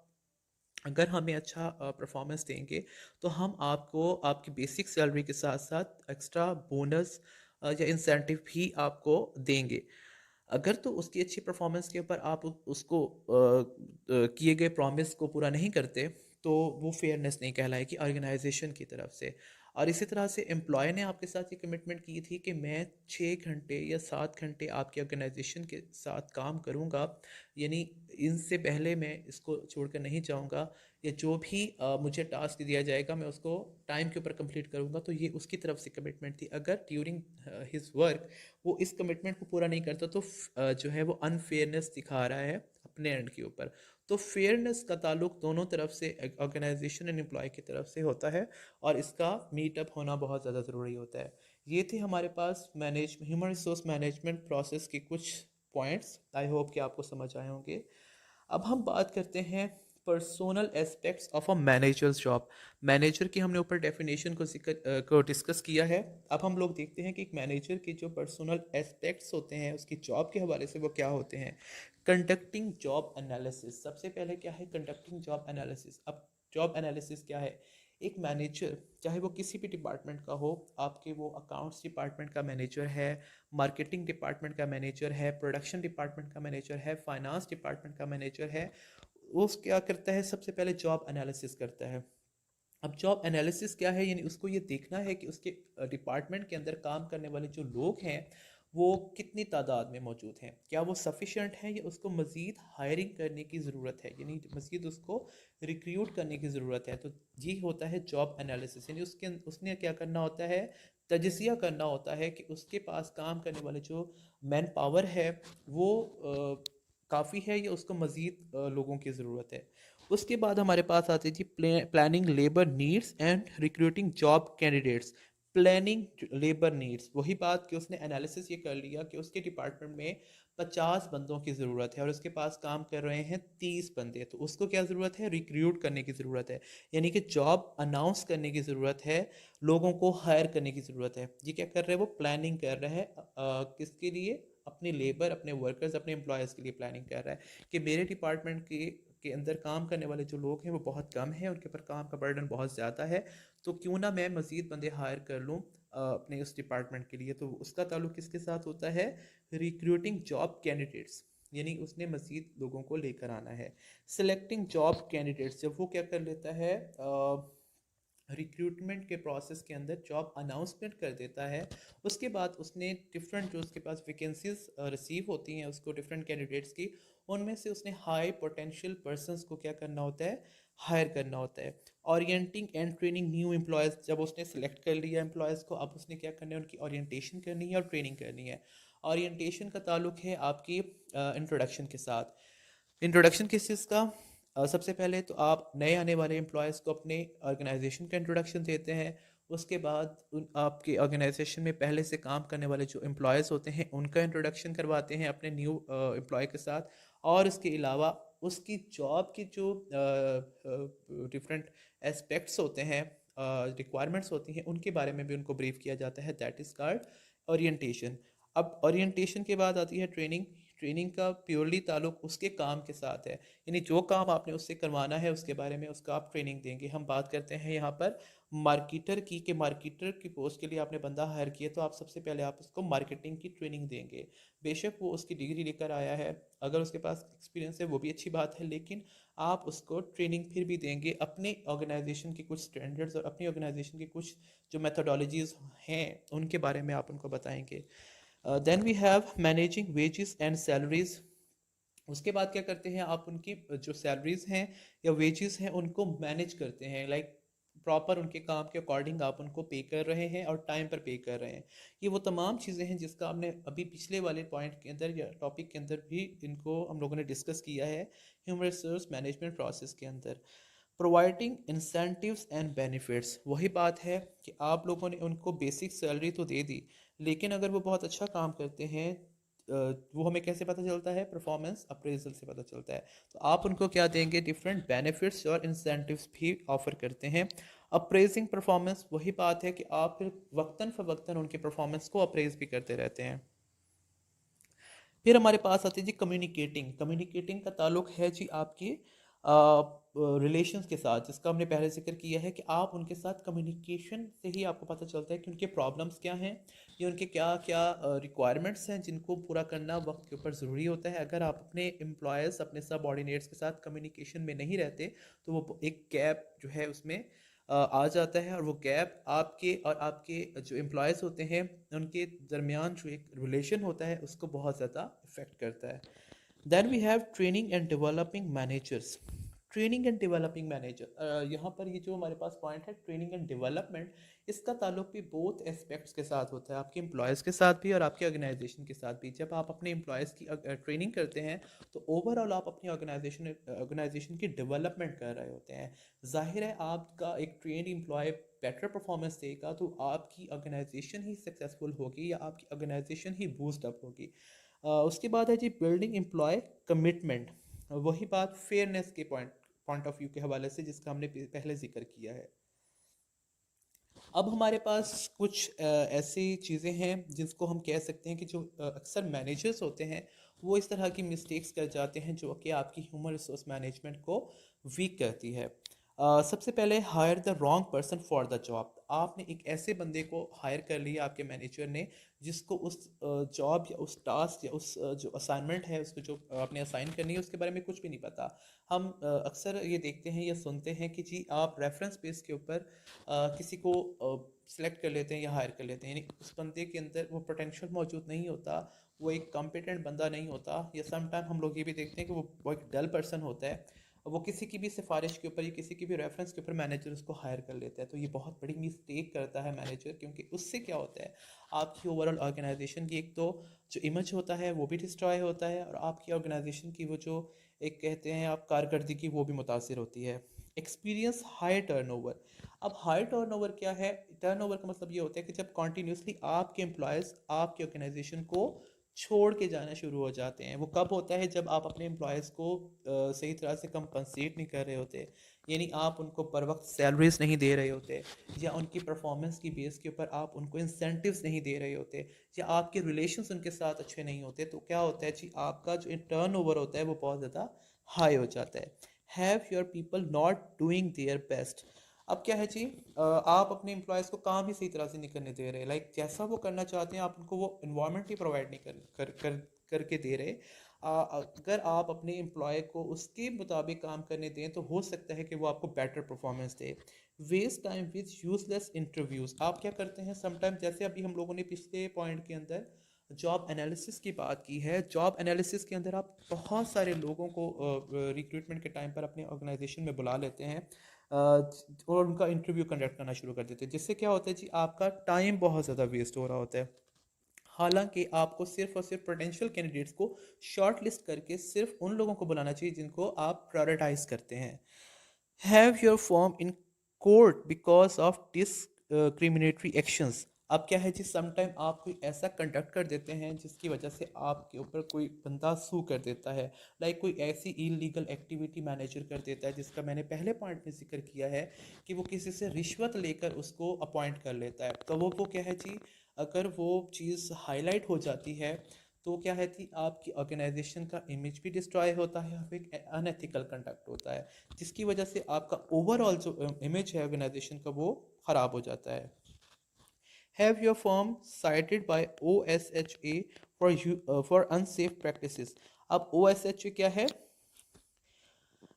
अगर हमें अच्छा परफॉर्मेंस देंगे तो हम आपको आपकी बेसिक सैलरी के साथ साथ एक्स्ट्रा बोनस या इंसेंटिव भी आपको देंगे। अगर तो उसकी अच्छी परफॉर्मेंस के ऊपर आप उसको किए गए प्रॉमिस को पूरा नहीं करते तो वो फेयरनेस नहीं कहलाएगी ऑर्गेनाइजेशन की तरफ से। और इसी तरह से एम्प्लॉय ने आपके साथ ये कमिटमेंट की थी कि मैं 6 घंटे या 7 घंटे आपकी ऑर्गेनाइजेशन के साथ काम करूँगा, यानी इनसे पहले मैं इसको छोड़कर नहीं जाऊँगा, या जो भी मुझे टास्क दिया जाएगा मैं उसको टाइम के ऊपर कंप्लीट करूँगा। तो ये उसकी तरफ से कमिटमेंट थी। अगर ड्यूरिंग हिज वर्क वो इस कमिटमेंट को पूरा नहीं करता तो जो है वो अनफेयरनेस दिखा रहा है अपने एंड के ऊपर। तो फेयरनेस का ताल्लुक दोनों तरफ से, ऑर्गेनाइजेशन एंड एम्प्लॉय की तरफ से होता है, और इसका मीटअप होना बहुत ज़्यादा ज़रूरी होता है। ये थे हमारे पास ह्यूमन रिसोर्स मैनेजमेंट प्रोसेस के कुछ पॉइंट्स। आई होप कि आपको समझ आए होंगे। अब हम बात करते हैं personnel aspects of a managers job. Manager की हमने ऊपर डेफिनेशन को डिस्कस किया है। अब हम लोग देखते हैं कि एक मैनेजर के जो पर्सोनल एस्पेक्ट्स होते हैं उसकी जॉब के हवाले से वो क्या होते हैं। कंडक्टिंग जॉब एनालिसिस, सबसे पहले क्या है कंडक्टिंग जॉब एनालिसिस। अब जॉब एनालिसिस क्या है? एक मैनेजर, चाहे वो किसी भी डिपार्टमेंट का हो, आपके वो अकाउंट्स डिपार्टमेंट का मैनेजर है, मार्केटिंग डिपार्टमेंट का मैनेजर है, प्रोडक्शन डिपार्टमेंट का मैनेजर है, फाइनेंस डिपार्टमेंट का मैनेजर है, वो क्या करता है? सबसे पहले जॉब एनालिसिस करता है। अब जॉब एनालिसिस क्या है? यानी उसको ये देखना है कि उसके डिपार्टमेंट के अंदर काम करने वाले जो लोग हैं वो कितनी तादाद में मौजूद हैं, क्या वो सफिशेंट हैं या उसको मज़ीद हायरिंग करने की ज़रूरत है, यानी मज़ीद उसको रिक्रूट करने की ज़रूरत है। तो ये होता है जॉब एनालिसिस। यानी उसने क्या करना होता है? तजज़िया करना होता है कि उसके पास काम करने वाले जो मैन पावर है वो काफ़ी है या उसको मज़ीद लोगों की ज़रूरत है। उसके बाद हमारे पास आती थी planning labour needs and recruiting job candidates. Planning labour needs, वही बात कि उसने एनालिसिस ये कर लिया कि उसके डिपार्टमेंट में 50 बंदों की ज़रूरत है और उसके पास काम कर रहे हैं 30 बंदे, तो उसको क्या ज़रूरत है? रिक्रूट करने की ज़रूरत है, यानी कि जॉब अनाउंस करने की ज़रूरत है, लोगों को हायर करने की ज़रूरत है। ये क्या कर रहे हैं? वो प्लानिंग कर रहे हैं। किसके लिए? अपने लेबर, अपने वर्कर्स, अपने एम्प्लॉयज़ के लिए प्लानिंग कर रहा है कि मेरे डिपार्टमेंट के अंदर काम करने वाले जो लोग हैं वो बहुत कम हैं, उनके ऊपर काम का बर्डन बहुत ज़्यादा है, तो क्यों ना मैं मज़ीद बंदे हायर कर लूँ अपने उस डिपार्टमेंट के लिए। तो उसका ताल्लुक किसके साथ होता है? रिक्रूटिंग जॉब कैंडिडेट्स, यानी उसने मज़ीद लोगों को लेकर आना है। सिलेक्टिंग जॉब कैंडिडेट्स, जब वो क्या कर लेता है? रिक्रूटमेंट के प्रोसेस के अंदर जॉब अनाउंसमेंट कर देता है, उसके बाद उसने डिफरेंट जो उसके पास वैकेंसीज रिसीव होती हैं उसको डिफरेंट कैंडिडेट्स की, उनमें से उसने हाई पोटेंशियल पर्सनस को क्या करना होता है? हायर करना होता है। Orienting and training new employees, जब उसने सेलेक्ट कर लिया एम्प्लॉयज़ को, अब उसने क्या करना है? उनकी ओरिएंटेशन करनी है और ट्रेनिंग करनी है। ओरिएंटेशन का ताल्लुक है आपकी इंट्रोडक्शन के साथ। इंट्रोडक्शन किस चीज़ का? सबसे पहले तो आप नए आने वाले एम्प्लॉयज़ को अपने ऑर्गेनाइजेशन का इंट्रोडक्शन देते हैं। उसके बाद उन आपके ऑर्गेनाइजेशन में पहले से काम करने वाले जो एम्प्लॉयज़ होते हैं उनका इंट्रोडक्शन करवाते हैं अपने न्यू एम्प्लॉय के साथ। और इसके अलावा उसकी जॉब की जो डिफरेंट एस्पेक्ट्स होते हैं, रिक्वायरमेंट्स होती हैं, उनके बारे में भी उनको ब्रीफ किया जाता है। That is called orientation. अब ओरिएंटेशन के बाद आती है ट्रेनिंग। ट्रेनिंग का प्योरली ताल्लुक उसके काम के साथ है, यानी जो काम आपने उससे करवाना है उसके बारे में उसका आप ट्रेनिंग देंगे। हम बात करते हैं यहाँ पर मार्केटर की, कि मार्केटर की पोस्ट के लिए आपने बंदा हायर किया तो आप सबसे पहले आप उसको मार्केटिंग की ट्रेनिंग देंगे। बेशक वो उसकी डिग्री लेकर आया है, अगर उसके पास एक्सपीरियंस है वो भी अच्छी बात है, लेकिन आप उसको ट्रेनिंग फिर भी देंगे अपने ऑर्गेनाइजेशन के कुछ स्टैंडर्ड्स और अपनी ऑर्गेनाइजेशन के कुछ जो मेथोडोलॉजीज हैं उनके बारे में आप उनको बताएंगे। Then we have managing wages and salaries. उसके बाद क्या करते हैं? आप उनकी जो सैलरीज हैं या वेजेस हैं उनको मैनेज करते हैं, लाइक प्रॉपर उनके काम के अकॉर्डिंग आप उनको पे कर रहे हैं और टाइम पर पे कर रहे हैं। ये वो तमाम चीज़ें हैं जिसका हमने अभी पिछले वाले पॉइंट के अंदर या टॉपिक के अंदर भी इनको हम लोगों ने डिस्कस किया है ह्यूमन रिसोर्स मैनेजमेंट प्रोसेस के अंदर। प्रोवाइडिंग इंसेंटिव्स एंड बेनिफिट्स, वही बात है कि आप लोगों ने उनको बेसिक सैलरी तो दे दी, लेकिन अगर वो बहुत अच्छा काम करते हैं वो हमें कैसे पता चलता है? परफॉर्मेंस अप्रेजल से पता चलता है। तो आप उनको क्या देंगे? डिफरेंट बेनिफिट्स और इंसेंटिव्स भी ऑफर करते हैं। अप्रेजिंग परफॉर्मेंस, वही बात है कि आप फिर वक्तन फ़वक्तन उनके परफॉर्मेंस को अप्रेज भी करते रहते हैं। फिर हमारे पास आती है जी कम्युनिकेटिंग। कम्युनिकेटिंग का ताल्लुक है जी आपकी रिलेशंस के साथ, जिसका हमने पहले जिक्र किया है कि आप उनके साथ कम्युनिकेशन से ही आपको पता चलता है कि उनके प्रॉब्लम्स क्या हैं या उनके क्या क्या रिक्वायरमेंट्स हैं जिनको पूरा करना वक्त के ऊपर ज़रूरी होता है। अगर आप अपने एम्प्लॉयज़, अपने सबऑर्डिनेट्स के साथ कम्युनिकेशन में नहीं रहते तो वो एक गैप जो है उसमें आ जाता है, और वो गैप आपके और आपके जो एम्प्लॉयज़ होते हैं उनके दरमियान जो एक रिलेशन होता है उसको बहुत ज़्यादा इफ़ेक्ट करता है। Then we have training and developing managers. Training and developing manager, यहाँ पर ये जो हमारे पास पॉइंट है ट्रेनिंग एंड डेवलपमेंट, इसका ताल्लुक भी बोथ एस्पेक्ट्स के साथ होता है, आपके एम्प्लॉयज़ के साथ भी और आपके ऑर्गेनाइजेशन के साथ भी। जब आप अपने एम्प्लॉयज़ की ट्रेनिंग करते हैं तो ओवरऑल आप अपनी ऑर्गेनाइजेशन की डेवलपमेंट कर रहे होते हैं। जाहिर है आपका एक ट्रेंड एम्प्लॉय बेटर परफॉर्मेंस देगा तो आपकी ऑर्गेनाइजेशन ही सक्सेसफुल होगी या आपकी ऑर्गेनाइजेशन ही बूस्ट अप होगी। उसके बाद है जी बिल्डिंग एम्प्लॉय कमिटमेंट। वही बात फेयरनेस के पॉइंट पॉइंट ऑफ व्यू के हवाले से जिसका हमने पहले जिक्र किया है। अब हमारे पास कुछ ऐसी चीज़ें हैं जिसको हम कह सकते हैं कि जो अक्सर मैनेजर्स होते हैं वो इस तरह की मिस्टेक्स कर जाते हैं जो कि आपकी ह्यूमन रिसोर्स मैनेजमेंट को वीक करती है। सबसे पहले hire the wrong person for the job. आपने एक ऐसे बंदे को हायर कर लिया आपके मैनेजर ने जिसको उस जॉब या उस टास्क या उस जो असाइनमेंट है उसको जो आपने असाइन करनी है उसके बारे में कुछ भी नहीं पता। हम अक्सर ये देखते हैं या सुनते हैं कि जी आप रेफरेंस बेस के ऊपर किसी को सिलेक्ट कर लेते हैं या हायर कर लेते हैं, यानी उस बंदे के अंदर वो पोटेंशियल मौजूद नहीं होता, वो एक कॉम्पिटेंट बंदा नहीं होता, या सम टाइम हम लोग ये भी देखते हैं कि वो एक डल पर्सन होता है। वो किसी की भी सिफारिश के ऊपर या किसी की भी रेफरेंस के ऊपर मैनेजर उसको हायर कर लेता है, तो ये बहुत बड़ी मिस्टेक करता है मैनेजर, क्योंकि उससे क्या होता है आपकी ओवरऑल ऑर्गेनाइजेशन की एक तो जो इमेज होता है वो भी डिस्ट्रॉय होता है, और आपकी ऑर्गेनाइजेशन की वो जो एक कहते हैं आप कारकर्दगी वो भी मुतासिर होती है। Experience high turnover. अब हाई टर्नओवर क्या है? टर्नओवर का मतलब ये होता है कि जब कॉन्टीन्यूसली आपके एम्प्लॉयज़ आपकी ऑर्गेनाइजेशन को छोड़ के जाना शुरू हो जाते हैं। वो कब होता है? जब आप अपने एम्प्लॉयज़ को सही तरह से कंपनसेट नहीं कर रहे होते, यानी आप उनको बर वक्त सैलरीज नहीं दे रहे होते, या उनकी परफॉर्मेंस की बेस के ऊपर आप उनको इंसेंटिव्स नहीं दे रहे होते, या आपके रिलेशंस उनके साथ अच्छे नहीं होते, तो क्या होता है जी आपका जो टर्नओवर होता है वो बहुत ज़्यादा हाई हो जाता है। Have your people not doing their best. अब क्या है जी, आप अपने एम्प्लॉयज़ को काम ही सही तरह से नहीं करने दे रहे, लाइक जैसा वो करना चाहते हैं आप उनको वो इन्वायरमेंट ही प्रोवाइड नहीं करके दे रहे। अगर आप अपने एम्प्लॉय को उसके मुताबिक काम करने दें तो हो सकता है कि वो आपको बेटर परफॉर्मेंस दे। Waste time with useless interviews. आप क्या करते हैं समटाइम, जैसे अभी हम लोगों ने पिछले पॉइंट के अंदर जॉब एनालिसिस की बात की है, जॉब एनालिसिस के अंदर आप बहुत सारे लोगों को रिक्रूटमेंट के टाइम पर अपने ऑर्गेनाइजेशन में बुला लेते हैं और उनका इंटरव्यू कंडक्ट करना शुरू कर देते हैं, जिससे क्या होता है जी आपका टाइम बहुत ज़्यादा वेस्ट हो रहा होता है। हालांकि आपको सिर्फ और सिर्फ पोटेंशियल कैंडिडेट्स को शॉर्ट लिस्ट करके सिर्फ उन लोगों को बुलाना चाहिए जिनको आप प्रायोरिटाइज करते हैं। Have your form in court because of discriminatory actions. अब क्या है जी, समटाइम आप कोई ऐसा कंडक्ट कर देते हैं जिसकी वजह से आपके ऊपर कोई बंदा सू कर देता है, लाइक कोई ऐसी इलीगल एक्टिविटी मैनेजर कर देता है जिसका मैंने पहले पॉइंट में जिक्र किया है कि वो किसी से रिश्वत लेकर उसको अपॉइंट कर लेता है, तो वो क्या है जी, अगर वो चीज़ हाईलाइट हो जाती है तो क्या है कि आपकी ऑर्गेनाइजेशन का इमेज भी डिस्ट्रॉय होता है और एक अनएथिकल कंडक्ट होता है, जिसकी वजह से आपका ओवरऑल जो इमेज है ऑर्गेनाइजेशन का वो ख़राब हो जाता है। Have your firm cited by OSHA for unsafe practices. अब OSHA क्या है?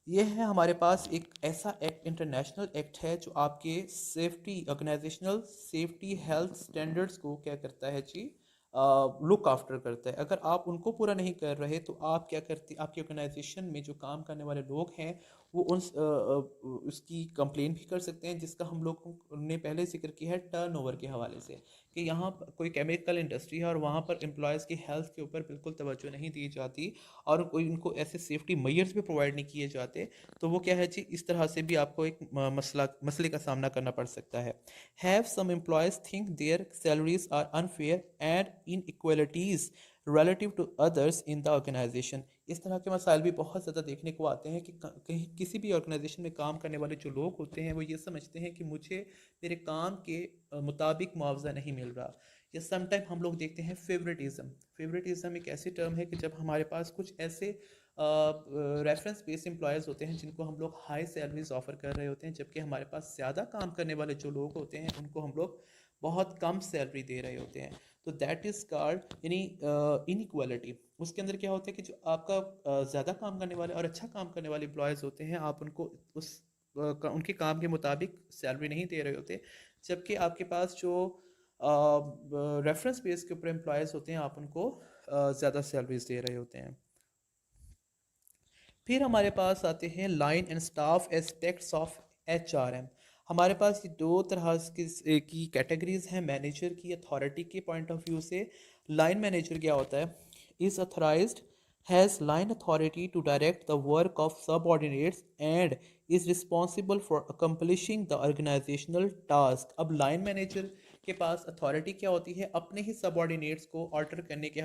ये है हमारे पास एक ऐसा एक्ट, इंटरनेशनल एक्ट है जो आपके safety, organisational safety health standards को क्या करता है जी, लुक आफ्टर करता है। अगर आप उनको पूरा नहीं कर रहे तो आप क्या करते, आपकी ऑर्गेनाइजेशन में जो काम करने वाले लोग हैं वो उसकी कंप्लेन भी कर सकते हैं, जिसका हम लोग ने पहले जिक्र किया है टर्नओवर के हवाले से, कि यहाँ कोई केमिकल इंडस्ट्री है और वहाँ पर एम्प्लॉयज़ की हेल्थ के ऊपर बिल्कुल तवज्जो नहीं दी जाती और कोई उनको ऐसे सेफ्टी मेजर्स भी प्रोवाइड नहीं किए जाते, तो वो क्या है जी इस तरह से भी आपको एक मसले का सामना करना पड़ सकता है। Have some employees think their salaries are unfair and inequalities relative to others in the organization। इस तरह के मसाइल भी बहुत ज़्यादा देखने को आते हैं कि कहीं किसी भी ऑर्गेनाइजेशन में काम करने वाले जो लोग होते हैं वो ये समझते हैं कि मुझे मेरे काम के मुताबिक मुआवजा नहीं मिल रहा, या समटाइम हम लोग देखते हैं फेवरेटिज्म। फेवरेटिज्म एक ऐसी टर्म है कि जब हमारे पास कुछ ऐसे रेफरेंस बेस्ड एम्प्लॉयज़ होते हैं जिनको हम लोग हाई सैलरीज ऑफर कर रहे होते हैं, जबकि हमारे पास ज़्यादा काम करने वाले जो लोग होते हैं उनको हम लोग बहुत कम सैलरी दे रहे होते हैं। तो दैट इज़ कॉल्ड इनइक्वालिटी। उसके अंदर क्या होता है कि जो आपका ज़्यादा काम करने वाले और अच्छा काम करने वाले एम्प्लॉयज़ होते हैं, आप उनको उस उनके काम के मुताबिक सैलरी नहीं दे रहे होते, जबकि आपके पास जो रेफरेंस बेस के ऊपर एम्प्लॉयज़ होते हैं आप उनको ज़्यादा सैलरीज दे रहे होते हैं। फिर हमारे पास आते हैं line and staff aspects of HRM। हमारे पास ये दो तरह की कैटेगरीज हैं मैनेजर की अथॉरिटी के पॉइंट ऑफ व्यू से। लाइन मैनेजर क्या होता है? Is authorised, has line authority to direct the work of subordinates and is responsible for accomplishing the organisational task. अब लाइन मैनेजर के पास अथॉरिटी क्या होती है? अपने ही सबऑर्डिनेट्स को ऑर्डर करने के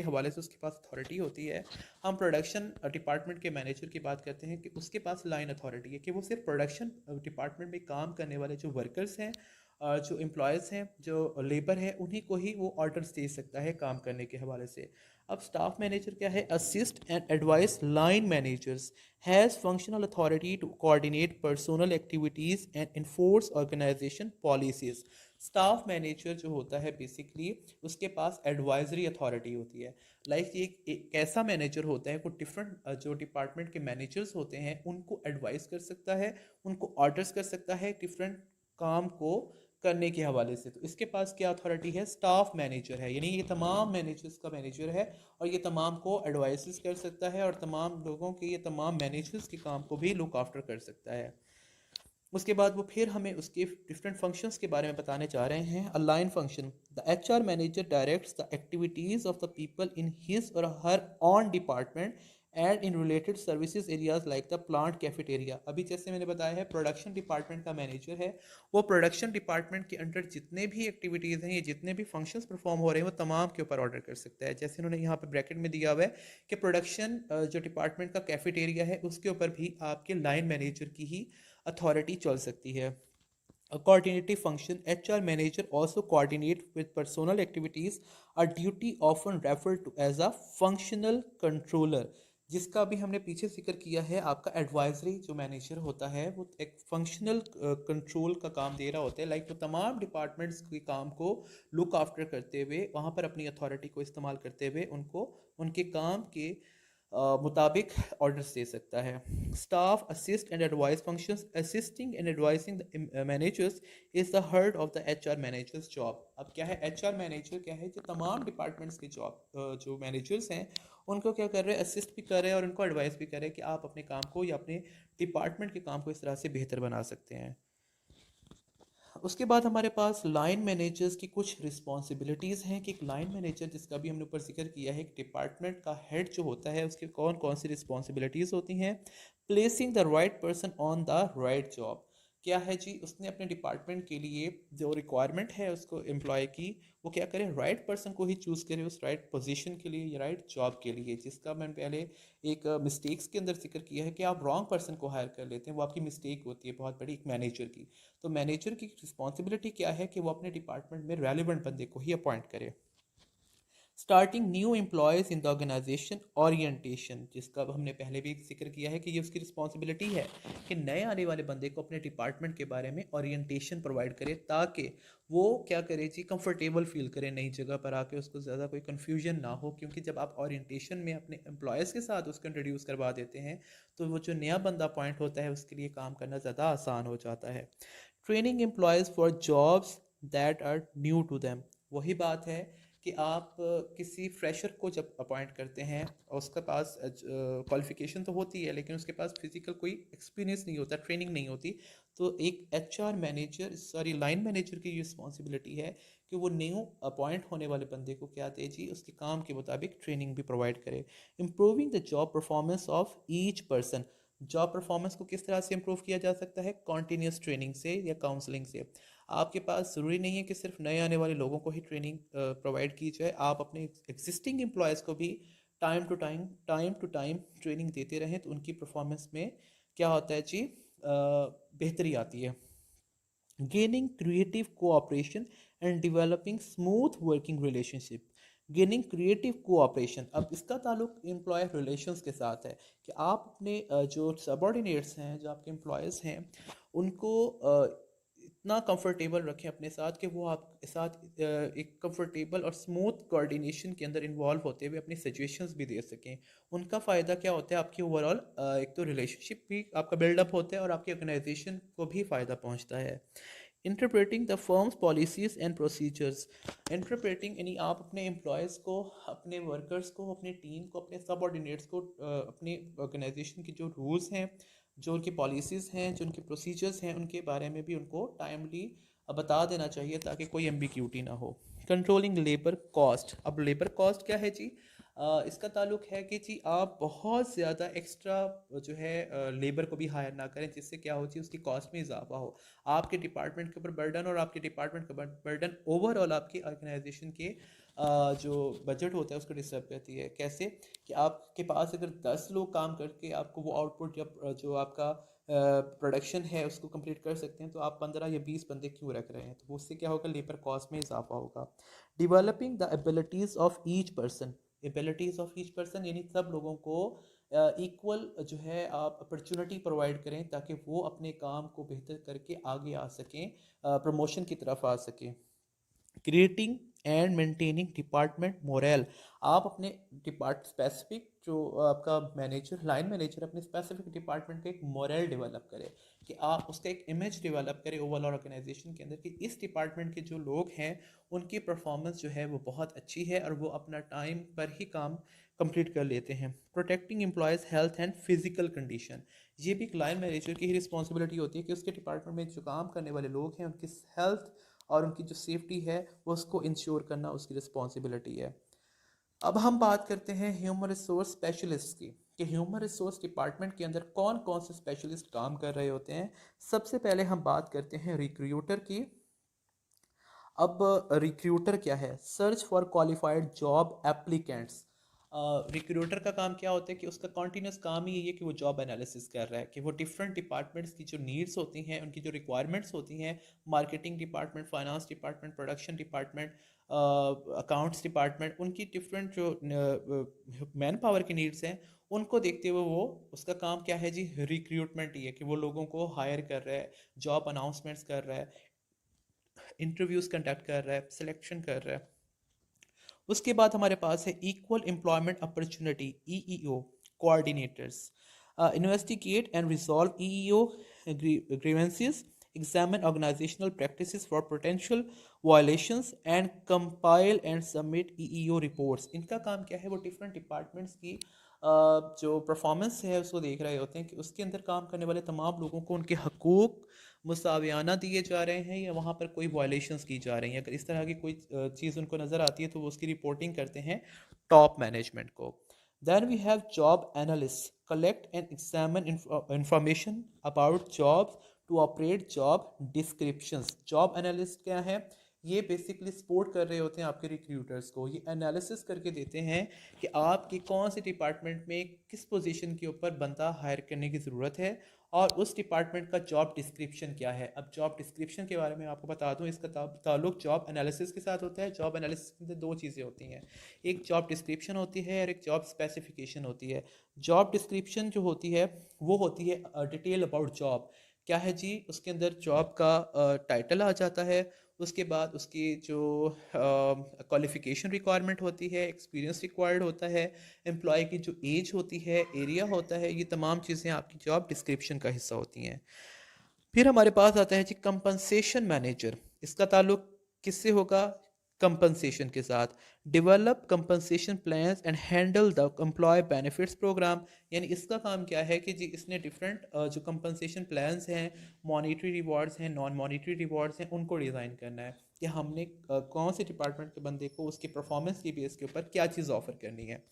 हवाले से उसके पास अथॉरिटी होती है। हम प्रोडक्शन डिपार्टमेंट के मैनेजर की बात करते हैं कि उसके पास लाइन अथॉरिटी है कि वो सिर्फ प्रोडक्शन डिपार्टमेंट में काम करने वाले जो वर्कर्स हैं, जो एम्प्लॉयज़ हैं, जो लेबर है, उन्हीं को ही वो ऑर्डर्स दे सकता है काम करने के हवाले से। अब स्टाफ मैनेजर क्या है? Assist and advise line managers, has functional authority to coordinate personal activities and enforce organisation policies. Staff manager जो होता है बेसिकली उसके पास एडवाइजरी अथॉरिटी होती है। लाइक ये एक ऐसा मैनेजर होता है, वो डिफरेंट जो डिपार्टमेंट के मैनेजर्स होते हैं उनको एडवाइस कर सकता है, उनको ऑर्डर्स कर सकता है डिफरेंट काम को करने के हवाले से। तो इसके पास क्या अथॉरिटी है? स्टाफ मैनेजर है, यानी ये तमाम मैनेजर्स का मैनेजर है और ये तमाम को एडवाइस कर सकता है और तमाम लोगों के, ये तमाम मैनेजर्स के काम को भी लुक आफ्टर कर सकता है। उसके बाद वो फिर हमें उसके डिफरेंट फंक्शंस के बारे में बताने जा रहे हैं। Align function, the HR manager directs the activities of the people in his or her own department and in related services areas like the plant cafeteria. अभी जैसे मैंने बताया है प्रोडक्शन डिपार्टमेंट का मैनेजर है, वो प्रोडक्शन डिपार्टमेंट के under जितने भी एक्टिविटीज़ हैं, ये जितने भी फंक्शंस परफॉर्म हो रहे हैं, वो तमाम के ऊपर ऑर्डर कर सकता है। जैसे उन्होंने यहाँ पर ब्रैकेट में दिया हुआ है कि प्रोडक्शन जो डिपार्टमेंट का कैफेटेरिया है उसके ऊपर भी आपके लाइन मैनेजर की ही अथॉरिटी चल सकती है। A coordinative function, HR manager also coordinate with personal activities, a duty often referred to as a functional controller, जिसका भी हमने पीछे जिक्र किया है। आपका एडवाइजरी जो मैनेजर होता है वो एक फंक्शनल कंट्रोल का काम दे रहा होता है। लाइक वो तमाम डिपार्टमेंट्स के काम को लुक आफ्टर करते हुए, वहाँ पर अपनी अथॉरिटी को इस्तेमाल करते हुए उनको उनके काम के मुताबिक ऑर्डर्स दे सकता है। Staff assist and advice functions, assisting and advising the managers is the hurt of the HR managers job. अब क्या है? HR मैनेजर क्या है? जो तमाम डिपार्टमेंट्स के जॉब जो मैनेजर्स हैं उनको क्या कर रहे हैं? असिस्ट भी कर रहे हैं और उनको एडवाइस भी कर रहे हैं कि आप अपने काम को या अपने डिपार्टमेंट के काम को इस तरह से बेहतर बना सकते हैं। उसके बाद हमारे पास लाइन मैनेजर्स की कुछ रिस्पॉन्सिबिलिटीज़ हैं कि एक लाइन मैनेजर, जिसका भी हमने ऊपर जिक्र किया है, एक डिपार्टमेंट का हेड जो होता है उसके कौन कौन सी रिस्पॉन्सिबिलिटीज़ होती हैं। Placing the right person on the right job, क्या है जी? उसने अपने डिपार्टमेंट के लिए जो रिक्वायरमेंट है उसको एम्प्लॉय की, वो क्या करें? राइट पर्सन को ही चूज़ करें उस राइट पोजीशन के लिए या राइट जॉब के लिए। जिसका मैंने पहले एक मिस्टेक्स के अंदर जिक्र किया है कि आप रॉन्ग पर्सन को हायर कर लेते हैं, वो आपकी मिस्टेक होती है बहुत बड़ी एक मैनेजर की। तो मैनेजर की रिस्पॉन्सिबिलिटी क्या है कि वो अपने डिपार्टमेंट में रेलिवेंट बंदे को ही अपॉइंट करे। Starting new employees in the organisation, orientation, जिसका अब हमने पहले भी जिक्र किया है कि ये उसकी रिस्पॉन्सिबिलिटी है कि नए आने वाले बंदे को अपने डिपार्टमेंट के बारे में ओरिएंटेशन प्रोवाइड करे, ताकि वो क्या करे जी? कंफर्टेबल फील करे नई जगह पर आके, उसको ज़्यादा कोई कन्फ्यूजन ना हो। क्योंकि जब आप ओरिएंटेशन में अपने एम्प्लॉयज़ के साथ उसको इंट्रोड्यूस करवा देते हैं तो वो जो नया बंदा अपॉइंट होता है उसके लिए काम करना ज़्यादा आसान हो जाता है। Training employees for jobs that are new to them, वही बात है कि आप किसी फ्रेशर को जब अपॉइंट करते हैं और उसके पास क्वालिफिकेशन तो होती है लेकिन उसके पास फिजिकल कोई एक्सपीरियंस नहीं होता, ट्रेनिंग नहीं होती, तो एक HR manager, sorry line manager की रिस्पॉन्सिबिलिटी है कि वो न्यू अपॉइंट होने वाले बंदे को क्या दे जी? उसके काम के मुताबिक ट्रेनिंग भी प्रोवाइड करे। Improving the job performance of each person, job performance को किस तरह से इम्प्रूव किया जा सकता है? कॉन्टीन्यूस ट्रेनिंग से या काउंसलिंग से। आपके पास ज़रूरी नहीं है कि सिर्फ नए आने वाले लोगों को ही ट्रेनिंग प्रोवाइड की जाए, आप अपने एग्जिस्टिंग एम्प्लॉयज़ को भी टाइम टू टाइम ट्रेनिंग देते रहें, तो उनकी परफॉर्मेंस में क्या होता है जी? बेहतरी आती है। Gaining creative cooperation and developing smooth working relationship, gaining creative cooperation. अब इसका ताल्लुक एम्प्लॉयर रिलेशंस के साथ है कि आप अपने जो सबॉर्डिनेट्स हैं, जो आपके एम्प्लॉयज़ हैं, उनको इतना कंफर्टेबल रखें अपने साथ कि वो आपके साथ एक कंफर्टेबल और स्मूथ कोऑर्डिनेशन के अंदर इन्वॉल्व होते हुए अपनी सजेशंस भी दे सकें। उनका फ़ायदा क्या होता है, आपकी ओवरऑल एक तो रिलेशनशिप भी आपका बिल्डअप होता है और आपकी ऑर्गेनाइजेशन को भी फ़ायदा पहुंचता है। Interpreting the firms policies and procedures. Interpreting यानी आप अपने एम्प्लॉयज़ को, अपने वर्कर्स को, अपने टीम को, अपने सबऑर्डिनेट्स को अपनी ऑर्गेनाइजेशन की जो रूल्स हैं, जो उनकी पॉलिसीज़ हैं, जो उनके प्रोसीजर्स हैं, उनके बारे में भी उनको टाइमली बता देना चाहिए ताकि कोई एम्बिग्यूटी ना हो। Controlling labour cost. अब लेबर कॉस्ट क्या है जी? इसका ताल्लुक है कि जी आप बहुत ज़्यादा एक्स्ट्रा जो है लेबर को भी हायर ना करें, जिससे क्या हो जी उसकी कॉस्ट में इजाफा हो। आपके डिपार्टमेंट के ऊपर बर्डन और आपके डिपार्टमेंट का बर्डन ओवरऑल आपकी ऑर्गेनाइजेशन के जो बजट होता है उसको डिस्टर्ब करती है। कैसे कि आपके पास अगर 10 लोग काम करके आपको वो आउटपुट जब जो आपका प्रोडक्शन है उसको कंप्लीट कर सकते हैं, तो आप 15 या 20 बंदे क्यों रख रहे हैं? तो उससे क्या होगा, लेबर कॉस्ट में इजाफा होगा। Developing the abilities of each person. Abilities of each person यानी सब लोगों को इक्वल जो है आप अपॉर्चुनिटी प्रोवाइड करें ताकि वो अपने काम को बेहतर करके आगे आ सकें, प्रमोशन की तरफ आ सकें। Creating and maintaining department moral. आप अपने डिपार्ट स्पेसिफिक जो आपका मैनेजर, लाइन मैनेजर, अपने स्पेसिफिक डिपार्टमेंट का एक मोरल डेवलप करे, कि आप उसका एक इमेज डेवलप करें ओवरऑल ऑर्गेनाइजेशन के अंदर कि इस डिपार्टमेंट के जो लोग हैं उनकी परफॉर्मेंस जो है वो बहुत अच्छी है और वो अपना टाइम पर ही काम कंप्लीट कर लेते हैं। Protecting employees health and physical condition. ये भी एक लाइन मैनेजर की ही रिस्पॉन्सिबिलिटी होती है कि उसके डिपार्टमेंट में जो काम करने वाले लोग हैं उनकी हेल्थ और उनकी जो सेफ्टी है उसको इंश्योर करना उसकी रिस्पॉन्सिबिलिटी है। अब हम बात करते हैं ह्यूमन रिसोर्स स्पेशलिस्ट की, कि ह्यूमन रिसोर्स डिपार्टमेंट के अंदर कौन कौन से स्पेशलिस्ट काम कर रहे होते हैं। सबसे पहले हम बात करते हैं रिक्रूटर की। अब रिक्रूटर क्या है? Search for qualified job applicants. Recruiter का काम क्या होता है कि उसका कॉन्टीन्यूस काम ही यही है कि वो जॉब एनालिसिस कर रहा है, कि वो डिफरेंट डिपार्टमेंट्स की जो नीड्स होती हैं, उनकी जो रिक्वायरमेंट्स होती हैं, marketing department, finance department, production department, accounts department, उनकी डिफरेंट जो मैन पावर की नीड्स हैं उनको देखते हुए वो, उसका काम क्या है जी? रिक्रूटमेंट ही है कि वो लोगों को हायर कर रहा है, जॉब अनाउंसमेंट्स कर रहा है, इंटरव्यूज़ कंडक्ट कर रहा है, सिलेक्शन कर रहा है। उसके बाद हमारे पास है equal employment opportunity, EEO coordinators. Investigate and resolve EEO grievances, examine organizational practices for potential violations and compile and submit EEO reports। इनका काम क्या है? वो डिफरेंट डिपार्टमेंट्स की जो परफॉर्मेंस है उसको देख रहे होते हैं कि उसके अंदर काम करने वाले तमाम लोगों को उनके हकूक़ मुसावियाना दिए जा रहे हैं या वहाँ पर कोई वायलेशंस की जा रही हैं। अगर इस तरह की कोई चीज़ उनको नज़र आती है तो वो उसकी रिपोर्टिंग करते हैं टॉप मैनेजमेंट को। Then we have job analyst, collect and examine information about jobs to operate job descriptions. Job analyst क्या है? ये बेसिकली सपोर्ट कर रहे होते हैं आपके रिक्रूटर्स को, ये एनालिसिस करके देते हैं कि आपकी कौन से डिपार्टमेंट में किस पोजीशन के ऊपर बंदा हायर करने की ज़रूरत है और उस डिपार्टमेंट का जॉब डिस्क्रिप्शन क्या है। अब जॉब डिस्क्रिप्शन के बारे में आपको बता दूं, इसका ताल्लुक जॉब एनालिसिस के साथ होता है। जॉब एनालिसिस के अंदर दो चीज़ें होती हैं, एक जॉब डिस्क्रिप्शन होती है और एक जॉब स्पेसिफिकेशन होती है। जॉब डिस्क्रिप्शन जो होती है वो होती है डिटेल अबाउट जॉब, क्या है जी? उसके अंदर जॉब का टाइटल आ जाता है, उसके बाद उसकी जो क्वालिफ़िकेशन रिक्वायरमेंट होती है, एक्सपीरियंस रिक्वायर्ड होता है, एम्प्लॉय की जो एज होती है, एरिया होता है, ये तमाम चीज़ें आपकी जॉब डिस्क्रिप्शन का हिस्सा होती हैं। फिर हमारे पास आता है जी कंपनसेशन मैनेजर। इसका ताल्लुक किससे होगा? कंपनसेशन के साथ। Develop compensation plans and handle the employee benefits programme. यानी इसका काम क्या है कि जी इसने डिफरेंट जो कंपनसेशन प्लान्स हैं, मॉनेटरी रिवॉर्ड्स हैं, नॉन मॉनेटरी रिवॉर्ड्स हैं, उनको डिज़ाइन करना है कि हमने कौन से डिपार्टमेंट के बंदे को उसकी परफॉर्मेंस की बेस के ऊपर क्या चीज़ ऑफर करनी है।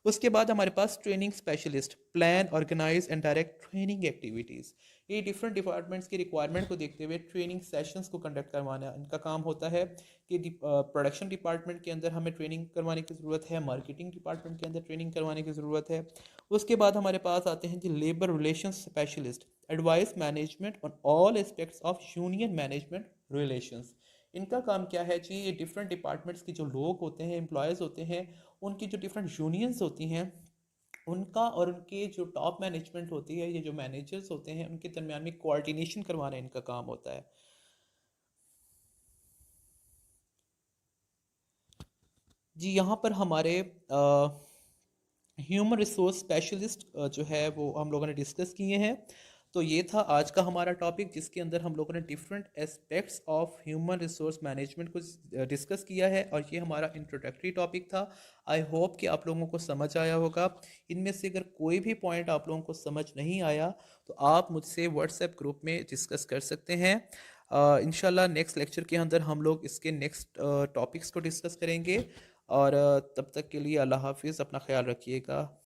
उसके बाद हमारे पास training specialist, plan, organise and direct training activities. ये डिफरेंट डिपार्टमेंट्स की रिक्वायरमेंट को देखते हुए ट्रेनिंग सेशंस को कंडक्ट करवाना इनका काम होता है कि प्रोडक्शन डिपार्टमेंट के अंदर हमें ट्रेनिंग करवाने की ज़रूरत है, मार्केटिंग डिपार्टमेंट के अंदर ट्रेनिंग करवाने की ज़रूरत है। उसके बाद हमारे पास आते हैं जी labour relations specialist, advise management on all aspects of union management relations. इनका काम क्या है जी, ये डिफरेंट डिपार्टमेंट्स की जो लोग होते हैं, एम्प्लॉयज़ होते हैं, उनकी जो डिफरेंट यूनियंस होती हैं, उनका और उनके जो टॉप मैनेजमेंट होती है, ये जो मैनेजर्स होते हैं, उनके दरमियान में कोऑर्डिनेशन करवाना इनका काम होता है। जी, यहाँ पर हमारे ह्यूमन रिसोर्स स्पेशलिस्ट जो है वो हम लोगों ने डिस्कस किए हैं। तो ये था आज का हमारा टॉपिक, जिसके अंदर हम लोगों ने different aspects of human resource management को डिस्कस किया है, और ये हमारा इंट्रोडक्टरी टॉपिक था। आई होप कि आप लोगों को समझ आया होगा। इनमें से अगर कोई भी पॉइंट आप लोगों को समझ नहीं आया तो आप मुझसे व्हाट्सएप ग्रुप में डिस्कस कर सकते हैं। इंशाल्लाह नेक्स्ट लेक्चर के अंदर हम लोग इसके नेक्स्ट टॉपिक्स को डिस्कस करेंगे। और तब तक के लिए अल्लाह हाफिज़, अपना ख्याल रखिएगा।